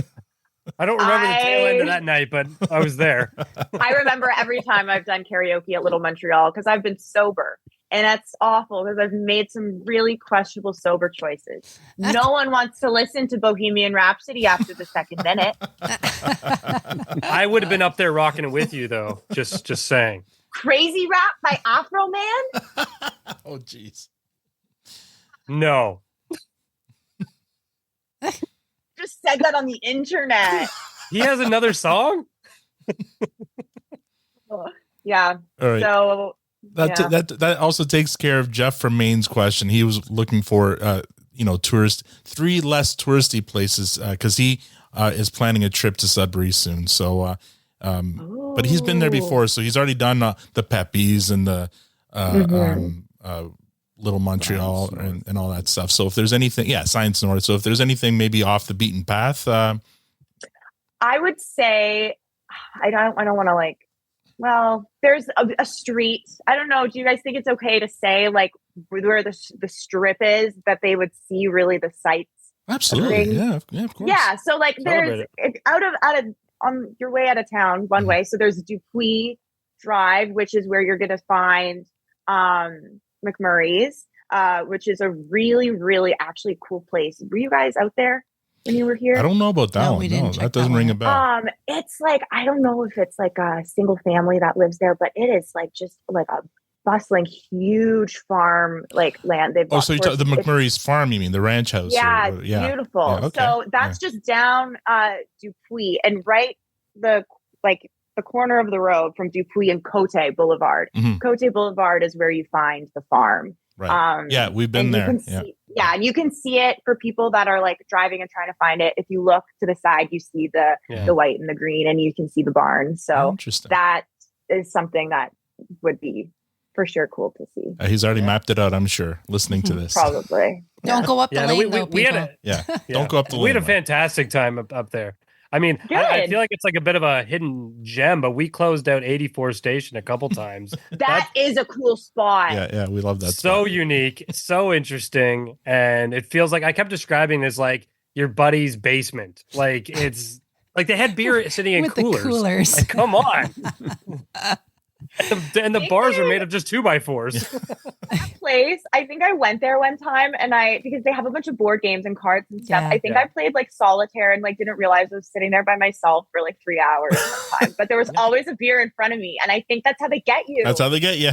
G: I don't remember the tail end of that night, but I was there.
F: I remember every time I've done karaoke at Little Montreal because I've been sober. And that's awful because I've made some really questionable sober choices. No one wants to listen to Bohemian Rhapsody after the second minute.
G: I would have been up there rocking it with you, though. Just saying.
F: Crazy Rap by Afro Man?
E: Oh, jeez.
G: No.
F: Just said that on the internet.
G: He has another song?
F: Yeah.
E: All right.
F: So...
E: That also takes care of Jeff from Maine's question. He was looking for three less touristy places because he is planning a trip to Sudbury soon. So, but he's been there before, so he's already done the Pepe's and the Little Montreal and all that stuff. So if there's anything, Science North. So if there's anything maybe off the beaten path,
F: I would say I don't want to like. Well, there's a street. I don't know. Do you guys think it's okay to say like where the strip is that they would see really the sights?
E: Absolutely. Yeah, of course.
F: Yeah. So like there's out of on your way out of town one way. So there's Dupuis Drive, which is where you're going to find McMurray's, which is a really, really actually cool place. Were you guys out there when you were here?
E: I don't know about that one. No, that doesn't ring a bell.
F: It's like, I don't know if it's like a single family that lives there, but it is like just like a bustling, huge farm, like land. They've
E: so you the McMurray's farm, you mean the ranch house?
F: Yeah, beautiful. Yeah, okay. So that's just down Dupuis and right the corner of the road from Dupuis and Cote Boulevard. Mm-hmm. Cote Boulevard is where you find the farm.
E: Right. We've been there.
F: And you can see it for people that are like driving and trying to find it. If you look to the side, you see the white and the green, and you can see the barn. So that is something that would be for sure cool to see.
E: He's already mapped it out, I'm sure, listening to this.
F: Probably.
H: Don't go up the lane, though, people.
E: Don't go up the lane.
G: We had a fantastic time up there. I mean, I feel like it's like a bit of a hidden gem, but we closed out 84 Station a couple times.
F: That is a cool spot.
E: Yeah, we love that
G: so
E: spot.
G: Unique, so interesting, and it feels like I kept describing this like your buddy's basement. Like it's like they had beer sitting in
H: with
G: coolers.
H: The coolers.
G: Like, come on. And the bars are made of just 2x4s.
F: That place, I think I went there one time because they have a bunch of board games and cards and stuff. I think I played like solitaire and like didn't realize I was sitting there by myself for like 3 hours one time. But there was always a beer in front of me, and I think that's how they get you.
E: That's how they get you.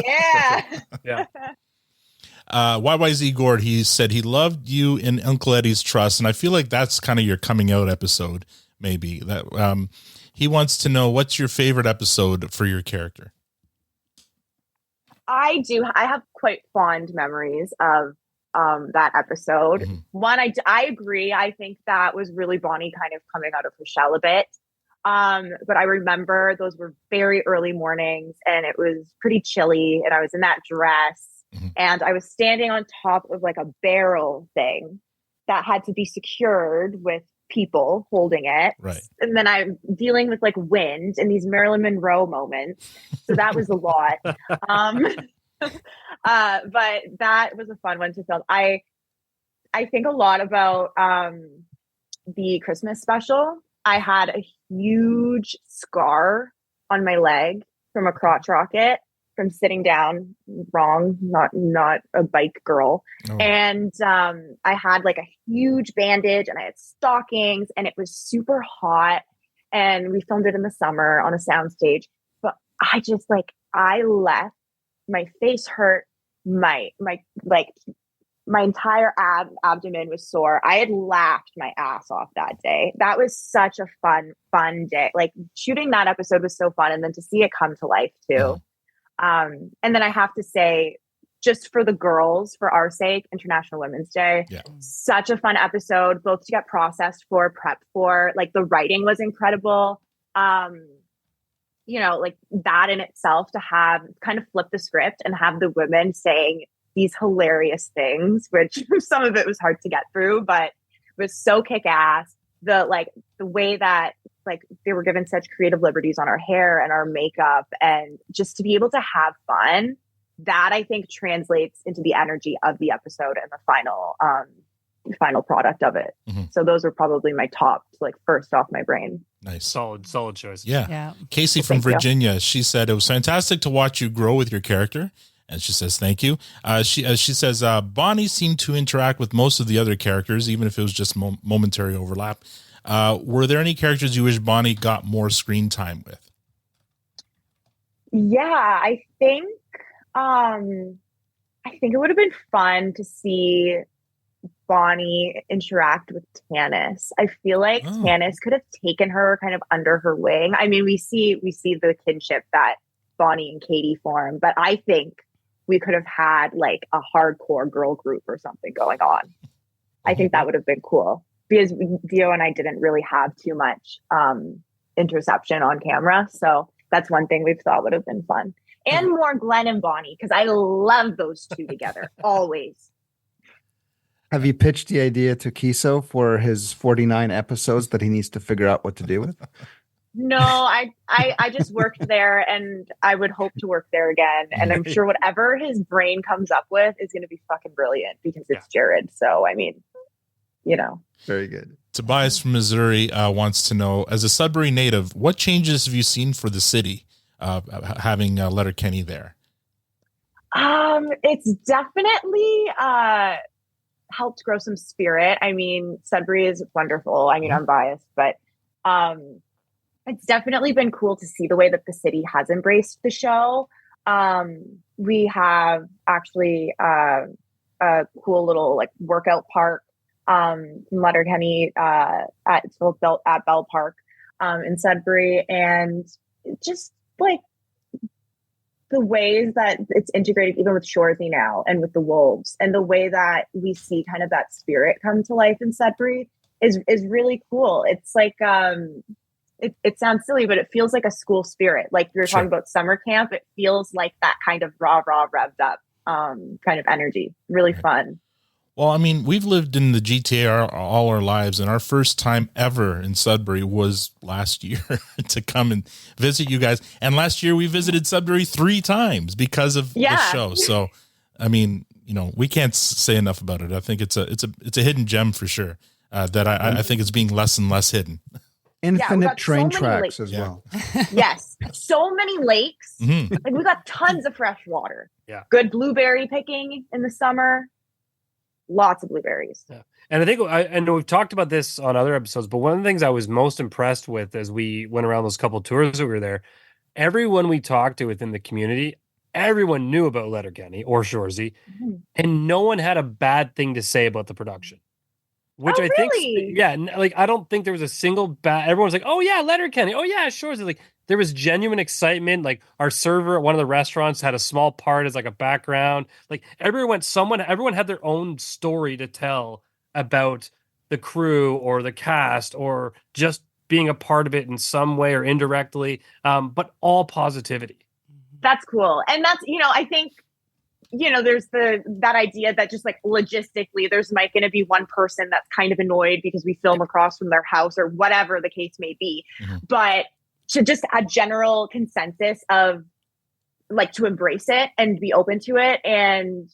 F: Yeah.
E: YYZ Gord, he said he loved you in Uncle Eddie's Trust, and I feel like that's kind of your coming out episode, maybe. That he wants to know, what's your favorite episode for your character?
F: I do. I have quite fond memories of that episode. Mm-hmm. One, I agree. I think that was really Bonnie kind of coming out of her shell a bit. But I remember those were very early mornings, and it was pretty chilly, and I was in that dress, and I was standing on top of like a barrel thing that had to be secured with people holding it.
E: Right.
F: And then I'm dealing with like wind and these Marilyn Monroe moments. So that was a lot. But that was a fun one to film. I think a lot about the Christmas special. I had a huge scar on my leg from a crotch rocket from sitting down wrong, not a bike girl.
E: Oh.
F: And I had like a huge bandage and I had stockings and it was super hot. And we filmed it in the summer on a soundstage. But I just I left, my face hurt, my entire abdomen was sore. I had laughed my ass off that day. That was such a fun day. Like shooting that episode was so fun. And then to see it come to life too. And then I have to say, just for the girls, for our sake, International Women's Day, such a fun episode, both to get processed for, prep for, like the writing was incredible. You know, like that in itself, to have kind of flip the script and have the women saying these hilarious things, which some of it was hard to get through, but it was so kick-ass. The way that they were given such creative liberties on our hair and our makeup, and just to be able to have fun, that I think translates into the energy of the episode and the final product of it. Mm-hmm. So those are probably my top, first off my brain.
E: Nice.
G: Solid choice.
E: Yeah. Casey from Virginia, she said it was fantastic to watch you grow with your character. And she says, thank you. She says, Bonnie seemed to interact with most of the other characters, even if it was just momentary overlap. Were there any characters you wish Bonnie got more screen time with?
F: Yeah, I think it would have been fun to see Bonnie interact with Tanis. I feel like Tanis could have taken her kind of under her wing. I mean, we see the kinship that Bonnie and Katie form, but I think we could have had a hardcore girl group or something going on. I think that would have been cool, because Dio and I didn't really have too much interception on camera. So that's one thing we've thought would have been fun. And more Glenn and Bonnie, because I love those two together, always.
D: Have you pitched the idea to Kiso for his 49 episodes that he needs to figure out what to do with?
F: No, I just worked there, and I would hope to work there again. And I'm sure whatever his brain comes up with is going to be fucking brilliant, because it's Jared. So, I mean,
D: Very good.
E: Tobias from Missouri wants to know, as a Sudbury native, what changes have you seen for the city having Letterkenny there?
F: It's definitely helped grow some spirit. I mean, Sudbury is wonderful. I mean, I'm biased, but it's definitely been cool to see the way that the city has embraced the show. We have actually a cool little workout park in Letterkenny at Bell Park in Sudbury, and just the ways that it's integrated even with Shoresy now and with the Wolves, and the way that we see kind of that spirit come to life in Sudbury is really cool. It's it sounds silly, but it feels like a school spirit. Like you were talking about summer camp, it feels like that kind of raw revved up kind of energy. Really fun.
E: Well, I mean, we've lived in the GTA all our lives, and our first time ever in Sudbury was last year to come and visit you guys. And last year we visited Sudbury 3 times because of the show. So, I mean, we can't say enough about it. I think it's a hidden gem for sure. That I think it's being less and less hidden.
D: Infinite train tracks as well.
F: Yes, so many lakes.
E: Mm-hmm.
F: We got tons of fresh water.
G: Yeah,
F: good blueberry picking in the summer. Lots of blueberries.
G: Yeah. And I think I know we've talked about this on other episodes, but one of the things I was most impressed with as we went around those couple tours that we were there, everyone we talked to within the community, everyone knew about Letterkenny or Shoresy, and no one had a bad thing to say about the production. Which I
F: really?
G: think, I don't think there was a single bad. Everyone's like, oh yeah, Letterkenny. Oh yeah, Shoresy. There was genuine excitement. Like our server at one of the restaurants had a small part as a background. Everyone had their own story to tell about the crew or the cast or just being a part of it in some way or indirectly. But all positivity.
F: That's cool. And that's, I think, there's that idea that just logistically, there's going to be one person that's kind of annoyed because we film across from their house or whatever the case may be. Mm-hmm. But to just a general consensus of to embrace it and be open to it and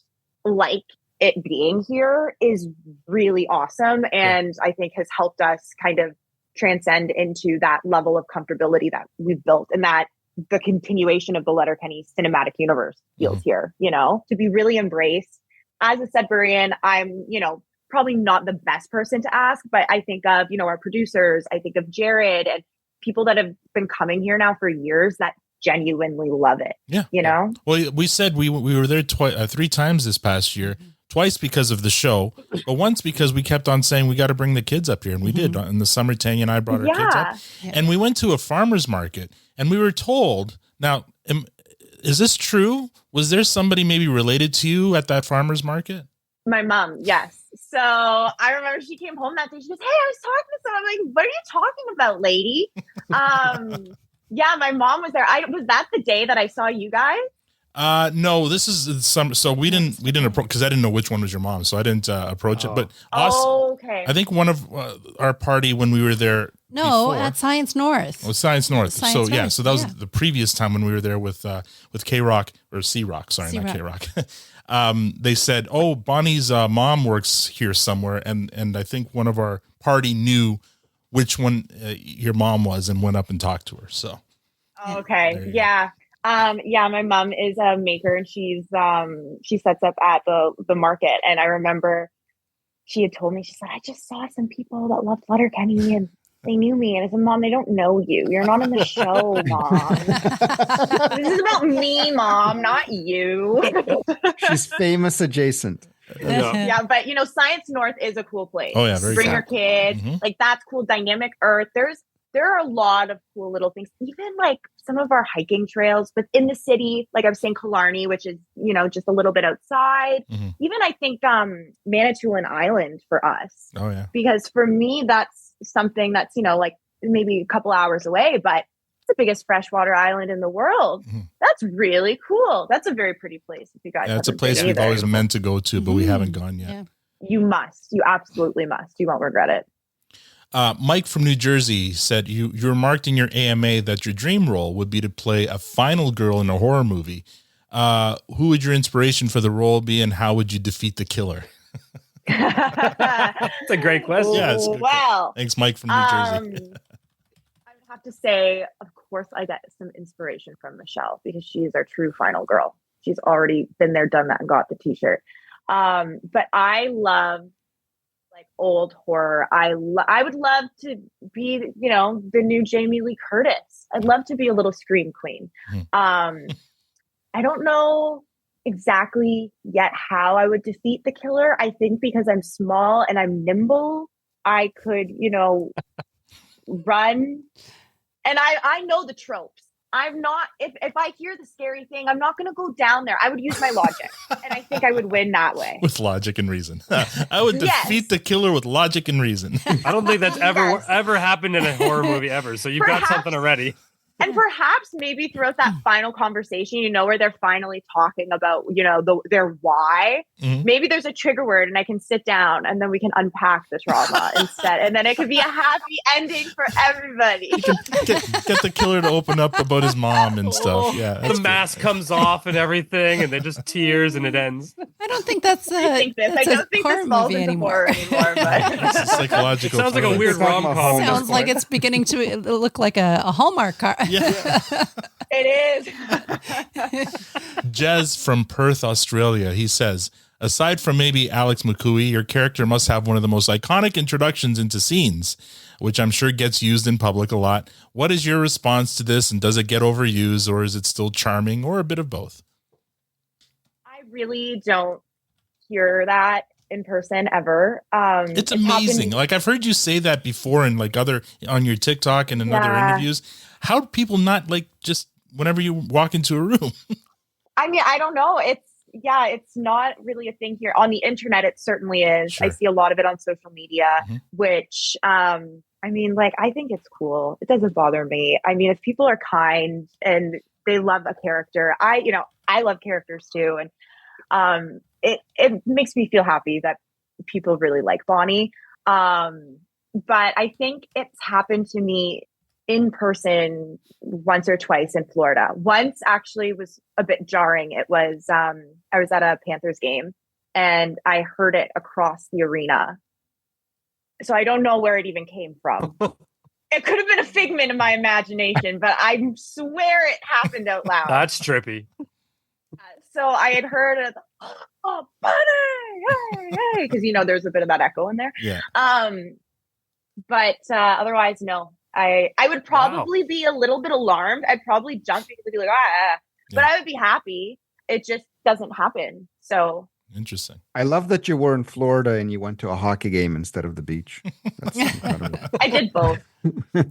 F: it being here is really awesome. And I think has helped us kind of transcend into that level of comfortability that we've built and that the continuation of the Letterkenny cinematic universe feels here, you know, to be really embraced. As a Sudburian, I'm, you know, probably not the best person to ask, but I think of, you know, our producers, I think of Jared and people that have been coming here now for years that genuinely love it.
E: Yeah.
F: You know?
E: Well, we said we were there 3 times this past year, twice because of the show, but once because we kept on saying we got to bring the kids up here. And we did. In the summer, Tanya and I brought our kids up. Yeah. And we went to a farmer's market and we were told, now, is this true? Was there somebody maybe related to you at that farmer's market?
F: My mom, yes. So I remember she came home that day. She goes, "Hey, I was talking to someone." I'm like, "What are you talking about, lady?" Yeah, my mom was there. Was that the day that I saw you guys?
E: No, this is some. So we didn't approach because I didn't know which one was your mom, so I didn't approach it. But
F: okay.
E: I think one of our party when we were there.
H: No, at Science North.
E: Oh, Science North.
H: Science
E: so yeah,
H: North,
E: so that was the previous time when we were there with K Rock or C Rock. Sorry,
H: C-Rock.
E: not K Rock. They said, "Oh, Bonnie's mom works here somewhere," and I think one of our party knew which one your mom was and went up and talked to her. So.
F: Okay. Yeah. My mom is a maker and she sets up at the market. And I remember she had told me, she said, "I just saw some people that loved Letterkenny and they knew me." And I said, "Mom, they don't know you. You're not in the show, Mom. This is about me, Mom, not you."
D: She's famous adjacent.
F: Yeah, but you know, Science North is a cool place.
E: Oh yeah, very
F: Bring
E: cool.
F: your kids. Like that's cool. Dynamic Earth. There are a lot of cool little things, even like some of our hiking trails, but in the city, like I was saying, Killarney, which is, you know, just a little bit outside. Even I think Manitoulin Island for us.
E: Oh yeah.
F: Because for me, that's something that's, you know, like maybe a couple hours away, but it's the biggest freshwater island in the world. That's really cool. That's a very pretty place. If you guys,
E: Yeah, it's a
F: haven't
E: place
F: been
E: we've
F: either.
E: always meant to go to, but we haven't gone yet.
H: Yeah.
F: You must. You absolutely must. You won't regret it.
E: Mike from New Jersey said you remarked in your AMA that your dream role would be to play a final girl in a horror movie. Who would your inspiration for the role be, and how would you defeat the killer?
G: That's a great question.
E: Yeah, it's a good
F: well,
E: Thanks, Mike from New Jersey.
F: I would have to say, of course, I get some inspiration from Michelle because she is our true final girl. She's already been there, done that, and got the t-shirt. But I love like old horror. I would love to be, you know, the new Jamie Lee Curtis. I'd love to be a little scream queen. I don't know exactly yet how I would defeat the killer. I think because I'm small and I'm nimble, I could, you know, run. And I know the tropes. I'm not, if I hear the scary thing, I'm not going to go down there. I would use my logic. And I think I would win that way.
E: With logic and reason. I would defeat the killer with logic and reason.
G: I don't think that's ever happened in a horror movie ever. So you've got something already.
F: And perhaps maybe throughout that final conversation, you know, where they're finally talking about, you know, their why, maybe there's a trigger word and I can sit down and then we can unpack the trauma instead. And then it could be a happy ending for everybody.
E: You can get the killer to open up about his mom and stuff. Yeah,
G: the mask comes off and everything and they just tears and it ends.
H: I don't think that's
F: I don't think this falls into horror anymore. But
E: it's a psychological.
G: Sounds like a weird rom-com.
H: Sounds like it's beginning to look like a Hallmark card.
E: Yeah.
F: It is.
E: Jez from Perth, Australia. He says, aside from maybe Alex McCooey, your character must have one of the most iconic introductions into scenes, which I'm sure gets used in public a lot. What is your response to this, and does it get overused, or is it still charming, or a bit of both?
F: I really don't hear that in person ever.
E: It's amazing. Like I've heard you say that before in like on your TikTok and in other interviews. How do people not like just whenever you walk into a room?
F: I mean, I don't know. It's not really a thing here on the internet. It certainly is.
E: Sure.
F: I see a lot of it on social media, which, I mean, like, I think it's cool. It doesn't bother me. I mean, if people are kind and they love a character, I love characters too. And, it makes me feel happy that people really like Bonnie. But I think it's happened to me in person once or twice in Florida. Once actually was a bit jarring. It was, I was at a Panthers game and I heard it across the arena. So I don't know where it even came from. it could have been a figment of my imagination, but I swear it happened out loud.
G: That's trippy.
F: So I had heard it, oh, Bonnie, hey, hey, because there's a bit of that echo in there.
E: Yeah.
F: But otherwise, no. I would probably be a little bit alarmed. I'd probably jump because I'd be like, but I would be happy. It just doesn't happen. So
E: interesting.
D: I love that you were in Florida and you went to a hockey game instead of the beach. That's incredible.
F: I did both. You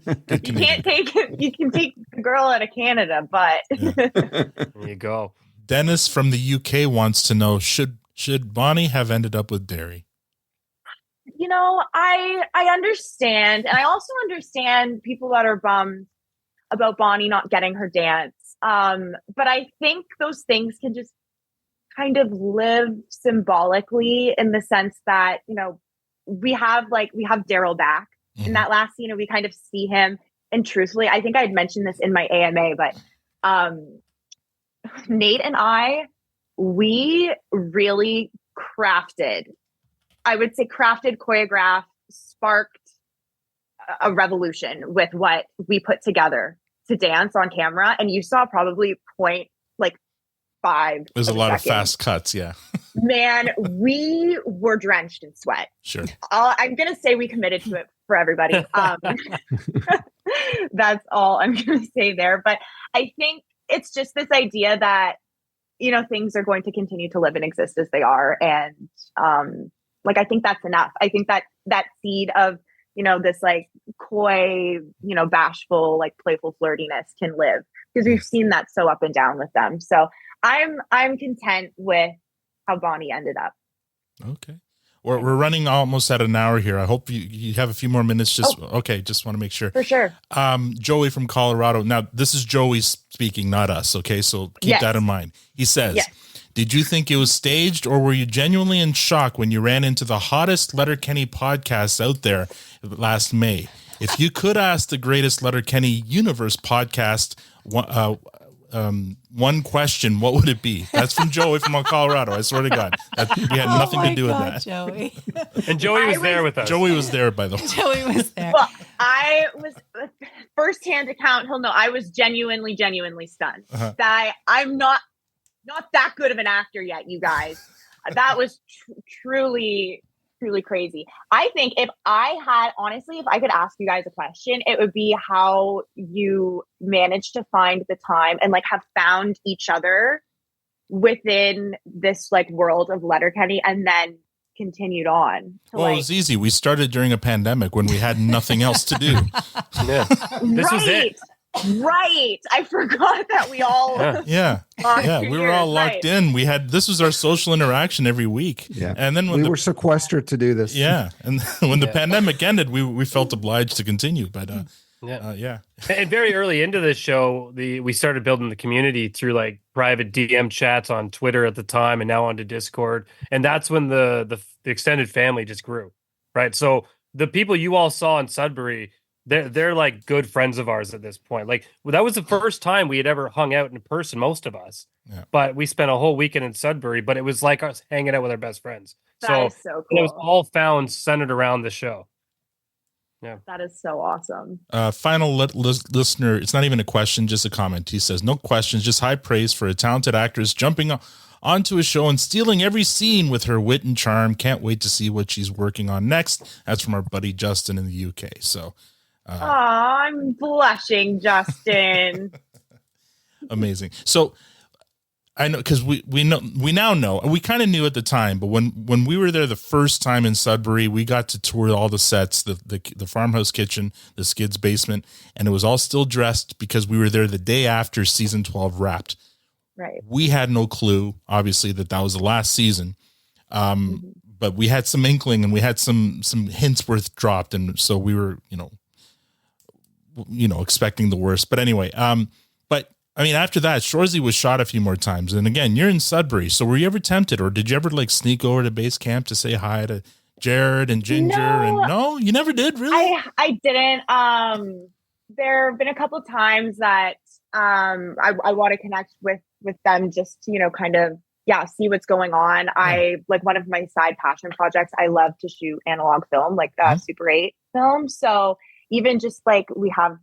F: can take the girl out of Canada, but
G: There you go.
E: Dennis from the UK wants to know, should Bonnie have ended up with Derry?
F: I understand. And I also understand people that are bummed about Bonnie not getting her dance. But I think those things can just kind of live symbolically in the sense that, we have Daryl back in that last scene, and we kind of see him. And truthfully, I think I had mentioned this in my AMA, but Nate and I, we really choreographed, sparked a revolution with what we put together to dance on camera. And you saw probably 0.5.
E: There's a lot of fast cuts. Yeah.
F: Man, we were drenched in sweat.
E: Sure.
F: I'm going to say we committed to it for everybody. That's all I'm going to say there. But I think it's just this idea that, things are going to continue to live and exist as they are. And I think that's enough. I think that seed of, this coy, bashful, playful flirtiness can live, because we've seen that so up and down with them. So I'm content with how Bonnie ended up.
E: Okay. We're running almost at an hour here. I hope you have a few more minutes. Okay. Just want to make sure.
F: For sure.
E: Joey from Colorado. Now, this is Joey speaking, not us. Okay. So keep that in mind. He says, did you think it was staged, or were you genuinely in shock when you ran into the hottest Letterkenny podcast out there last May? If you could ask the greatest Letterkenny universe podcast one question, what would it be? That's from Joey from Colorado. I swear to God, we had nothing to do with that.
H: Joey.
G: And Joey was there with us.
E: Joey was there, by the way.
H: Joey was there.
F: Well, I was firsthand account. He'll know I was genuinely stunned. That I'm not that good of an actor yet, you guys. That was truly crazy. I think if I could ask you guys a question, it would be how you managed to find the time and have found each other within this world of Letterkenny, and then continued on.
E: Well, it was easy. We started during a pandemic when we had nothing else to do.
G: Yeah. This was it.
F: Right. I forgot that we all
E: we were all locked in. This was our social interaction every week. Yeah. And then when
D: we were sequestered to do this.
E: Yeah. And when the pandemic ended, we felt obliged to continue. But
G: And very early into this show, we started building the community through private DM chats on Twitter at the time, and now onto Discord. And that's when the extended family just grew. Right. So the people you all saw in Sudbury, they're good friends of ours at this point. That was the first time we had ever hung out in person, most of us. Yeah. But we spent a whole weekend in Sudbury, but it was like us hanging out with our best friends.
F: That is so cool.
G: It was all centered around the show. Yeah.
F: That is so awesome.
E: Final listener, it's not even a question, just a comment. He says, no questions, just high praise for a talented actress jumping onto a show and stealing every scene with her wit and charm. Can't wait to see what she's working on next. That's from our buddy Justin in the UK. So
F: I'm blushing, Justin.
E: Amazing. So I know, because we now know, and we kind of knew at the time, but when we were there the first time in Sudbury, we got to tour all the sets, the farmhouse kitchen, the Skids basement, and it was all still dressed because we were there the day after season 12 wrapped.
F: Right.
E: We had no clue, obviously, that was the last season. But we had some inkling, and we had some hints worth dropped, and so we were, expecting the worst. But anyway, after that, Shoresy was shot a few more times. And again, you're in Sudbury. So were you ever tempted, or did you ever sneak over to base camp to say hi to Jared and Ginger? No, you never did, really?
F: I didn't. There have been a couple of times that I want to connect with them just to, kind of, see what's going on. I one of my side passion projects, I love to shoot analog film, Super 8 film. So even just like we have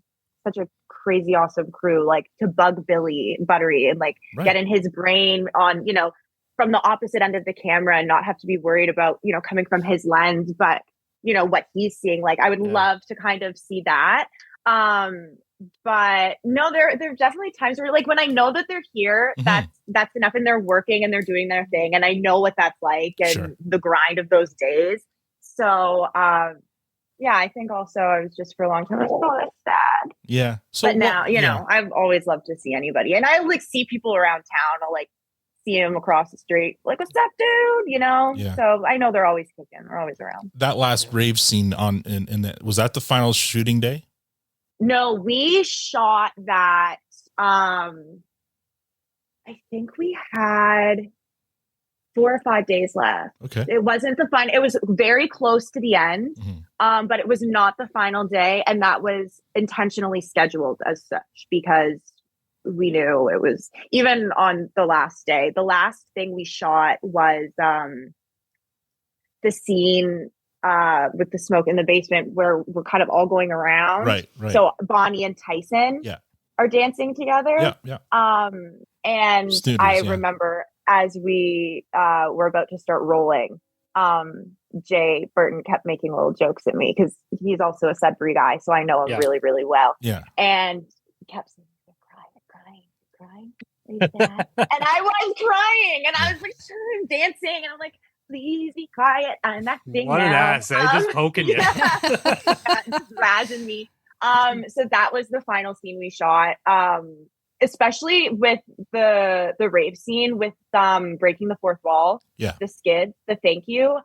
F: such a crazy awesome crew, like to bug Billy Buttery and like
E: Right.
F: get in his brain on, you know, from the opposite end of the camera and not have to be worried about, you know, coming from his lens, but you know, what he's seeing. Like I would love to kind of see that. But no, there are definitely times where like when I know that they're here, that's enough, and they're working and they're doing their thing, and I know what that's like and the grind of those days. So yeah, I think also I was just for a long time like, oh, that's sad.
E: Yeah. So
F: but now, you know, I've always loved to see anybody, and I like see people around town. I'll like see them across the street, like, what's up, dude? You know.
E: Yeah.
F: So I know they're always kicking. They're always around.
E: That last rave scene in the, was that the final shooting day?
F: No, we shot that. I think we had 4 or 5 days left.
E: Okay.
F: It wasn't the final. It was very close to the end, but it was not the final day, and that was intentionally scheduled as such because we knew it was, even on the last day. The last thing we shot was the scene with the smoke in the basement where we're kind of all going around.
E: Right.
F: So Bonnie and Tyson are dancing together.
E: Yeah.
F: And
E: Studios,
F: I remember as we were about to start rolling, Jay Burton kept making little jokes at me because he's also a Sudbury guy, so I know him really, really well.
E: Yeah.
F: And he kept saying, crying. And I was crying, and I was like dancing, and I'm like, please be quiet. I'm not singing.
G: What an ass, just poking you.
F: Just razzing me. So that was the final scene we shot. Especially with the rave scene with breaking the fourth wall.
E: Yeah.
F: The skid, the thank you.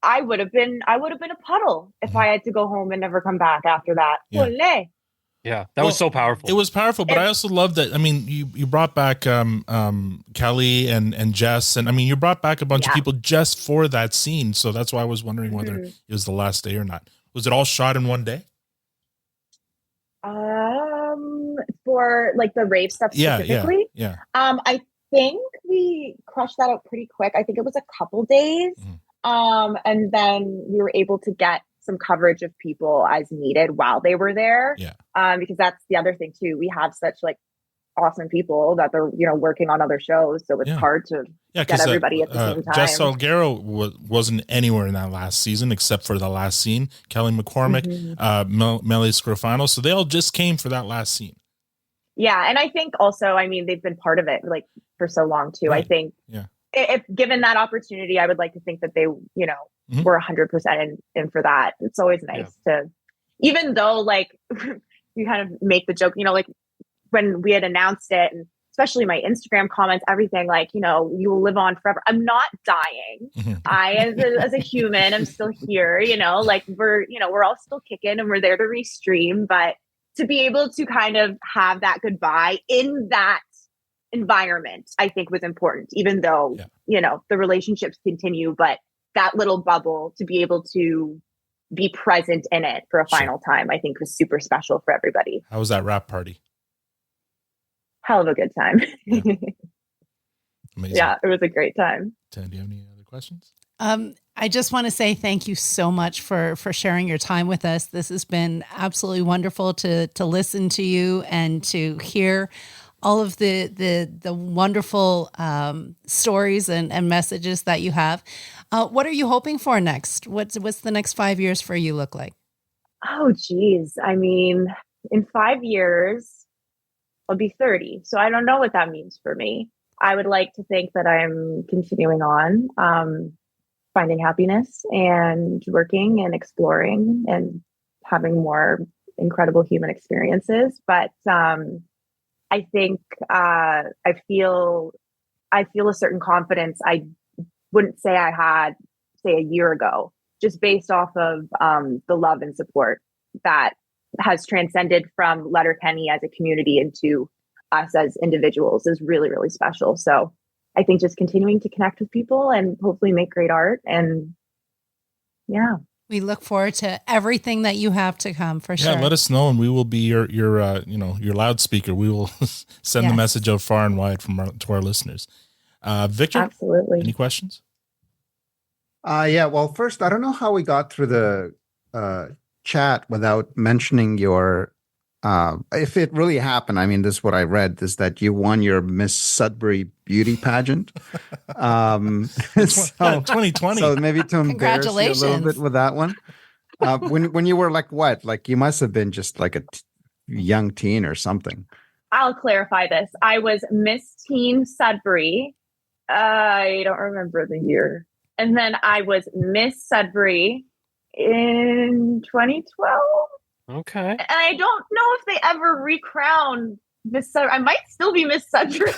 F: I would have been a puddle if I had to go home and never come back after that.
E: Yeah.
F: Olé.
G: Yeah, that was so powerful.
E: It was powerful, but I also love that. I mean, you brought back Kelly and Jess, and I mean, you brought back a bunch of people just for that scene. So that's why I was wondering whether it was the last day or not. Was it all shot in one day?
F: For like the rave stuff specifically,
E: yeah.
F: I think we crushed that out pretty quick. I think it was a couple days, and then we were able to get some coverage of people as needed while they were there. Yeah. Because that's the other thing too. We have such like awesome people that they're, you know, working on other shows. So it's hard to get everybody at the same time.
E: Jess Salguero wasn't anywhere in that last season except for the last scene. Kelly McCormick, Melly Scrofano. So they all just came for that last scene. Yeah.
F: And I think also, I mean, they've been part of it like for so long too. Right. I think if given that opportunity, I would like to think that they, you know, we're 100% in for that. It's always nice to, even though like you kind of make the joke, you know, like when we had announced it, and especially my Instagram comments, everything like, you know, you will live on forever. I'm not dying. I, as a human, I'm still here, you know, like we're all still kicking and we're there to restream, but to be able to kind of have that goodbye in that environment, I think was important, even though, you know, the relationships continue, but that little bubble to be able to be present in it for a final time, I think was super special for everybody.
E: How was that rap party?
F: Hell of a good time.
E: Amazing.
F: Yeah, it was a great time.
E: Do you have any other questions?
H: I just want to say thank you so much for sharing your time with us. This has been absolutely wonderful to listen to you and to hear all of the wonderful stories and messages that you have. What are you hoping for next? What's the next 5 years for you look like?
F: Oh, geez. I mean, in 5 years, I'll be 30. So I don't know what that means for me. I would like to think that I'm continuing on, finding happiness and working and exploring and having more incredible human experiences. But I think I feel a certain confidence I wouldn't say I had, say, a year ago, just based off of the love and support that has transcended from Letterkenny as a community into us as individuals is really, really special. So I think just continuing to connect with people and hopefully make great art. And yeah.
H: We look forward to everything that you have to come for sure.
E: Yeah, let us know, and we will be your loudspeaker. We will send the message out far and wide to our listeners. Victor,
F: absolutely.
E: Any questions?
D: Yeah. Well, first, I don't know how we got through the chat without mentioning your. If it really happened, I mean, this is what I read: is that you won your Miss Sudbury beauty pageant. So
E: 2020.
D: So maybe to embarrass you a little
H: Congratulations.
D: bit with that one. When you were like what? Like you must have been just like a young teen or something.
F: I'll clarify this. I was Miss Teen Sudbury. I don't remember the year. And then I was Miss Sudbury in 2012.
G: Okay.
F: And I don't know if they ever recrowned Miss Sudbury. I might still be Miss Sudbury.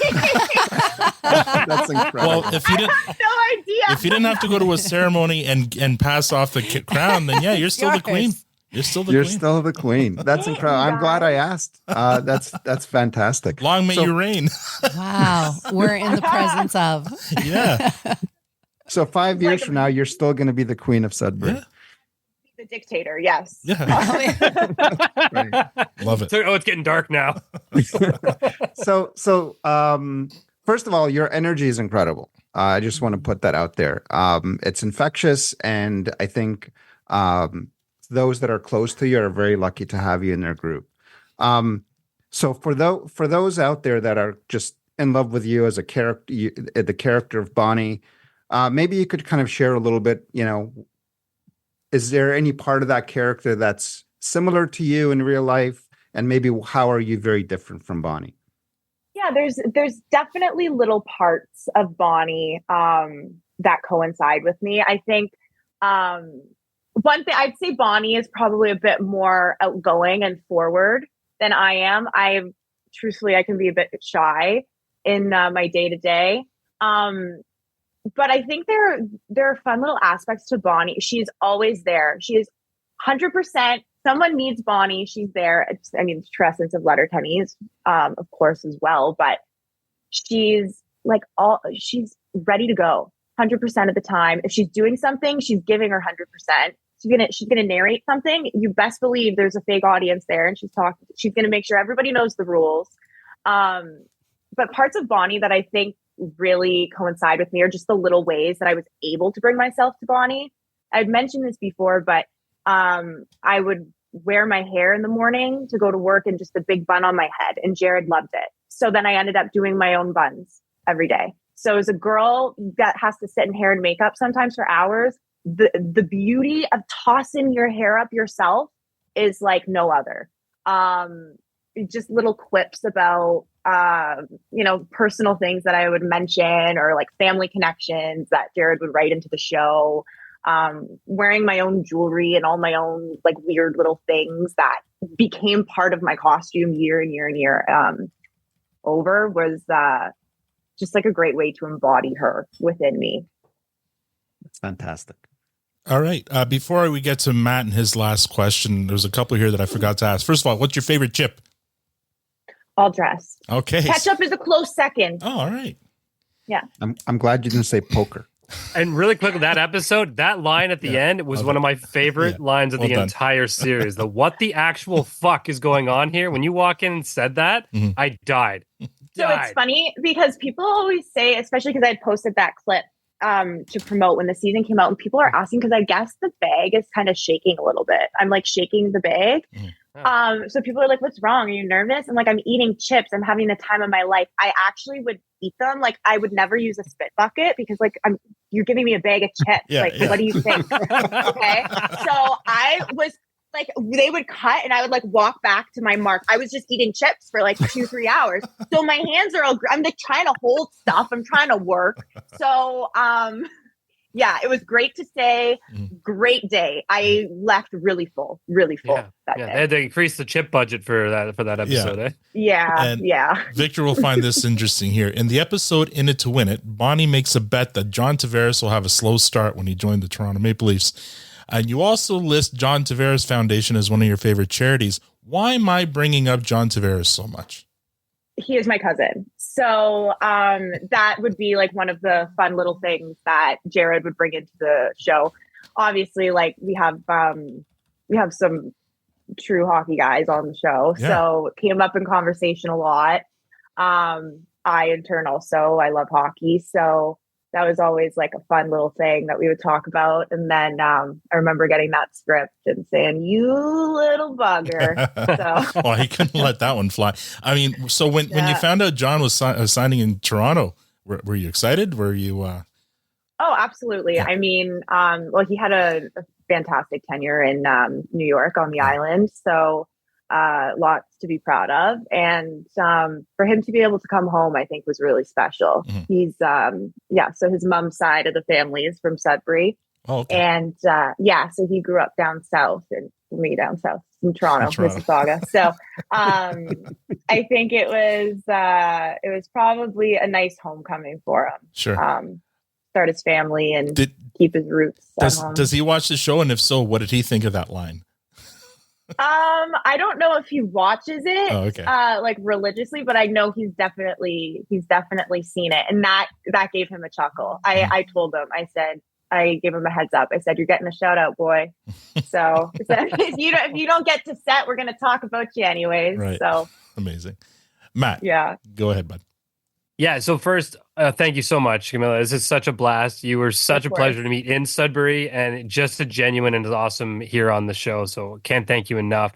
D: That's incredible.
E: Well, if you didn't,
F: I have no idea.
E: if you didn't have to go to a ceremony and pass off the crown, then yeah, you're still the
H: Yours.
E: queen. You're still the
D: You're
E: queen.
D: still the queen. That's incredible. I'm glad I asked. That's fantastic.
E: Long may
D: So-
E: you reign.
H: Wow. We're in the presence of.
E: Yeah.
D: So 5 years
F: Like-
D: from now, you're still going to be the queen of Sudbury.
E: Yeah.
F: The dictator, yes.
E: Yeah.
D: Right.
E: Love it.
G: So, it's getting dark now.
D: So, first of all, your energy is incredible. I just want to put that out there. It's infectious, and I think those that are close to you are very lucky to have you in their group. So for those out there that are just in love with you as a character, the character of Bonnie, maybe you could kind of share a little bit. Is there any part of that character that's similar to you in real life, and maybe how are you very different from Bonnie?
F: Yeah, there's definitely little parts of Bonnie that coincide with me. I think one thing I'd say, Bonnie is probably a bit more outgoing and forward than I am. Truthfully, I can be a bit shy in my day to day. But I think there are fun little aspects to Bonnie. She's always there. She is 100%. Someone needs Bonnie. She's there. The true essence of Letterkenny is, of course, as well. But she's she's ready to go 100% of the time. If she's doing something, she's giving her 100%. She's gonna narrate something. You best believe there's a fake audience there, and she's talking. She's gonna make sure everybody knows the rules. But parts of Bonnie that I think really coincide with me are just the little ways that I was able to bring myself to Bonnie. I've mentioned this before, but I would wear my hair in the morning to go to work and just a big bun on my head, and Jared loved it. So then I ended up doing my own buns every day. So as a girl that has to sit in hair and makeup sometimes for hours, the beauty of tossing your hair up yourself is like no other. Just little quips about personal things that I would mention, or like family connections that Jared would write into the show. Wearing my own jewelry and all my own like weird little things that became part of my costume year and year and year over was just like a great way to embody her within me.
D: That's fantastic.
E: All right. Before we get to Matt and his last question, there's a couple here that I forgot to ask. First of all, what's your favorite chip?
F: All dressed.
E: Okay.
F: Ketchup is a close second.
E: Oh, all right.
F: Yeah.
D: I'm glad you didn't say poker.
G: And really quick, that episode, that line at the end was one of my favorite lines of
E: Well
G: the
E: done.
G: entire series. What the actual fuck is going on here? When you walk in and said that, I died.
F: So it's funny because people always say, especially because I had posted that clip to promote when the season came out, and people are asking because I guess the bag is kind of shaking a little bit. I'm like shaking the bag. So people are like, what's wrong? Are you nervous? I'm like, I'm eating chips. I'm having the time of my life. I actually would eat them. Like I would never use a spit bucket because like you're giving me a bag of chips. What do you think? Okay. So I was like, they would cut and I would like walk back to my mark. I was just eating chips for like 2-3 hours. So my hands are all, I'm like trying to hold stuff. I'm trying to work. So, yeah, it was great to say. Great day. I left really full that
G: They
F: day.
G: had to increase the chip budget for that episode.
E: Yeah.
G: Eh?
F: Yeah,
E: And
F: yeah.
E: Victor will find this interesting here. In the episode In It to Win It, Bonnie makes a bet that John Tavares will have a slow start when he joined the Toronto Maple Leafs. And you also list John Tavares Foundation as one of your favorite charities. Why am I bringing up John Tavares so much?
F: He is my cousin. So that would be like one of the fun little things that Jared would bring into the show. Obviously, like we have some true hockey guys on the show.
E: Yeah.
F: So it came up in conversation a lot. I in turn also, I love hockey. So that was always like a fun little thing that we would talk about. And then I remember getting that script and saying, "You little bugger." So
E: Well, he couldn't let that one fly. I mean, so when you found out John was signing in Toronto, were you excited? Were you?
F: Oh, absolutely. Yeah. I mean, well, he had a fantastic tenure in New York on the island. So lots to be proud of. And for him to be able to come home, I think was really special. Mm-hmm. He's, so his mom's side of the family is from Sudbury.
E: Oh, okay.
F: And so he grew up down south and me down south in Toronto, Mississauga. So I think it was probably a nice homecoming for him.
E: Sure.
F: Start his family and keep his roots.
E: Does he watch the show? And if so, what did he think of that line?
F: I don't know if he watches it like religiously, but I know he's definitely seen it, and that gave him a chuckle. I told him, I gave him a heads up. I said, "You're getting a shout out, boy." So if you don't get to set, we're going to talk about you anyways.
E: Right.
F: So
E: amazing, Matt.
F: Yeah,
E: go ahead, bud.
G: Yeah. So first, thank you so much, Kamilla. This is such a blast. You were such a pleasure to meet in Sudbury, and just a genuine and awesome here on the show. So can't thank you enough.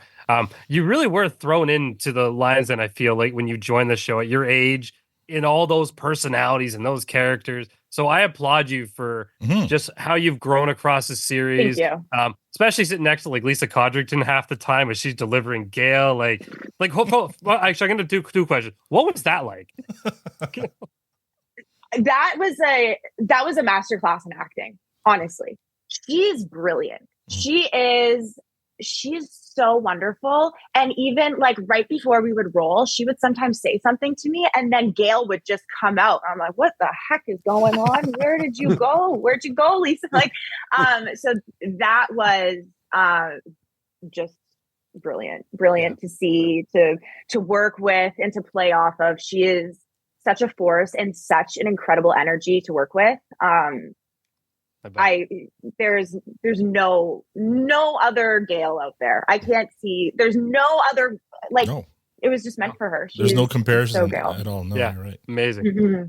G: You really were thrown into the lines, and I feel like when you joined the show at your age, in all those personalities and those characters. So I applaud you for just how you've grown across the series.
F: Thank you.
G: Especially sitting next to like Lisa Codrington half the time as she's delivering Gale. Like well, actually, I'm going to do two questions. What was that like?
F: That was a masterclass in acting. Honestly, she's brilliant. She's so wonderful. And even like right before we would roll, she would sometimes say something to me, and then Gail would just come out. I'm like, "What the heck is going on? Where did you go? Where'd you go, Lisa?" Like, so that was just brilliant to see, to work with and to play off of. She is such a force and such an incredible energy to work with. There's no other Gail out there. I can't see. There's no other It was just meant for her.
E: There's no comparison at all. No, you're right.
G: Amazing.
F: Mm-hmm.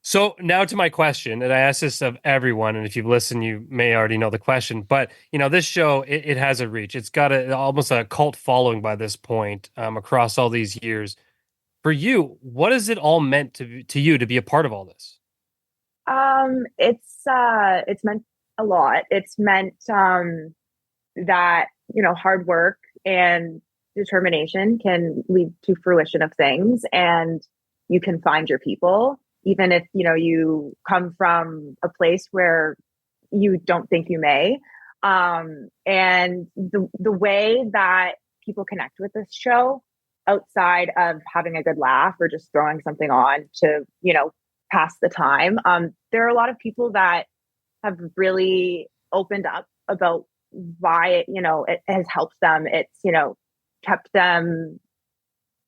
G: So now to my question, and I ask this of everyone, and if you've listened, you may already know the question. But this show, it has a reach. It's got almost a cult following by this point across all these years. For you, what has it all meant to you to be a part of all this?
F: It's meant a lot. It's meant that hard work and determination can lead to fruition of things, and you can find your people, even if you come from a place where you don't think you may. And the way that people connect with this show, outside of having a good laugh or just throwing something on to pass the time, there are a lot of people that have really opened up about why it has helped them. It's kept them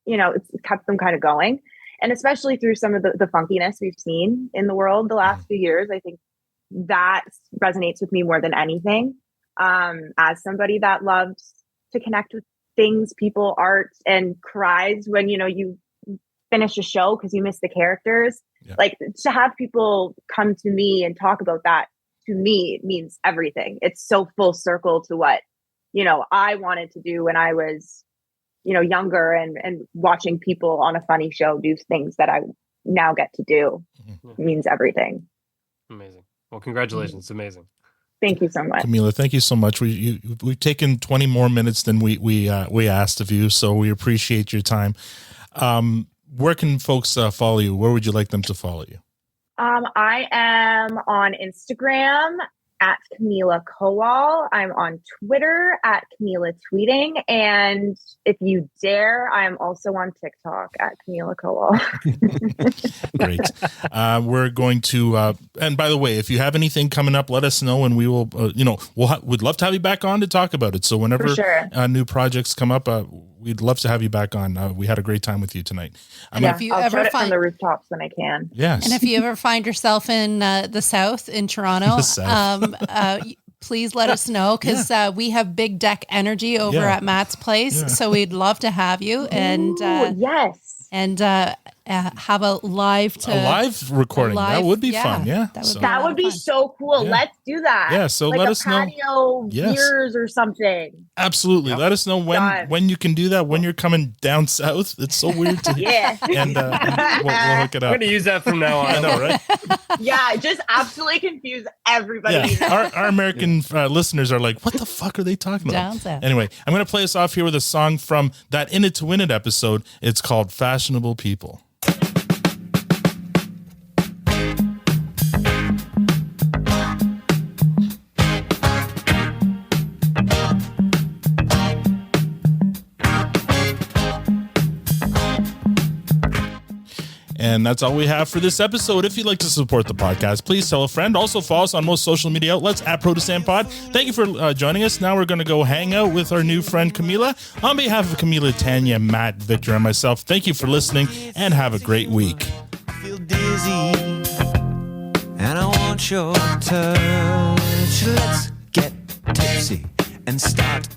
F: kind of going, and especially through some of the funkiness we've seen in the world the last few years. I think that resonates with me more than anything, as somebody that loves to connect with things, people, art, and cries when you finish a show because you miss the characters. Yeah. Like, to have people come to me and talk about that, to me, it means everything. It's so full circle to what I wanted to do when I was younger, and watching people on a funny show do things that I now get to do means everything.
G: Amazing. Well, congratulations. It's amazing.
F: Thank you so much,
E: Kamilla. Thank you so much. We've taken 20 more minutes than we asked of you, so we appreciate your time. Where can folks follow you? Where would you like them to follow you?
F: I am on Instagram at Kamilla Kowal. I'm on Twitter at Kamilla Tweeting. And if you dare, I'm also on TikTok at Kamilla Kowal.
E: Great. We're going to, and by the way, if you have anything coming up, let us know, and we will, we'd love to have you back on to talk about it. So whenever new projects come up, we'd love to have you back on. We had a great time with you tonight.
F: If you ever find from the rooftops when I can.
E: Yes.
H: And if you ever find yourself in the South, in Toronto, please let us know, because we have big deck energy over at Matt's place. So we'd love to have you. And
F: yes.
H: And have a live
E: recording. That would be fun. Yeah.
F: That would be so cool.
E: Yeah.
F: Let's do that.
E: Yeah. So
F: like
E: let
F: a
E: us know.
F: patio beers or something.
E: Absolutely. Let us know when you can do that, when you're coming down south. It's so weird to And we'll hook it up.
G: I'm going to use that from now on.
E: I know, right?
F: Yeah, just absolutely confuse everybody.
E: Yeah. Our American listeners are like, what the fuck are they talking about?
H: Down south.
E: Anyway, I'm going to play us off here with a song from that In It to Win It episode. It's called Fashionable People. And that's all we have for this episode. If you'd like to support the podcast, please tell a friend. Also follow us on most social media outlets at ProTestantPod. Thank you for joining us. Now we're going to go hang out with our new friend Kamilla. On behalf of Kamilla, Tanya, Matt, Victor, and myself, thank you for listening and have a great week.
I: I feel dizzy and I want your touch. Let's get tipsy and start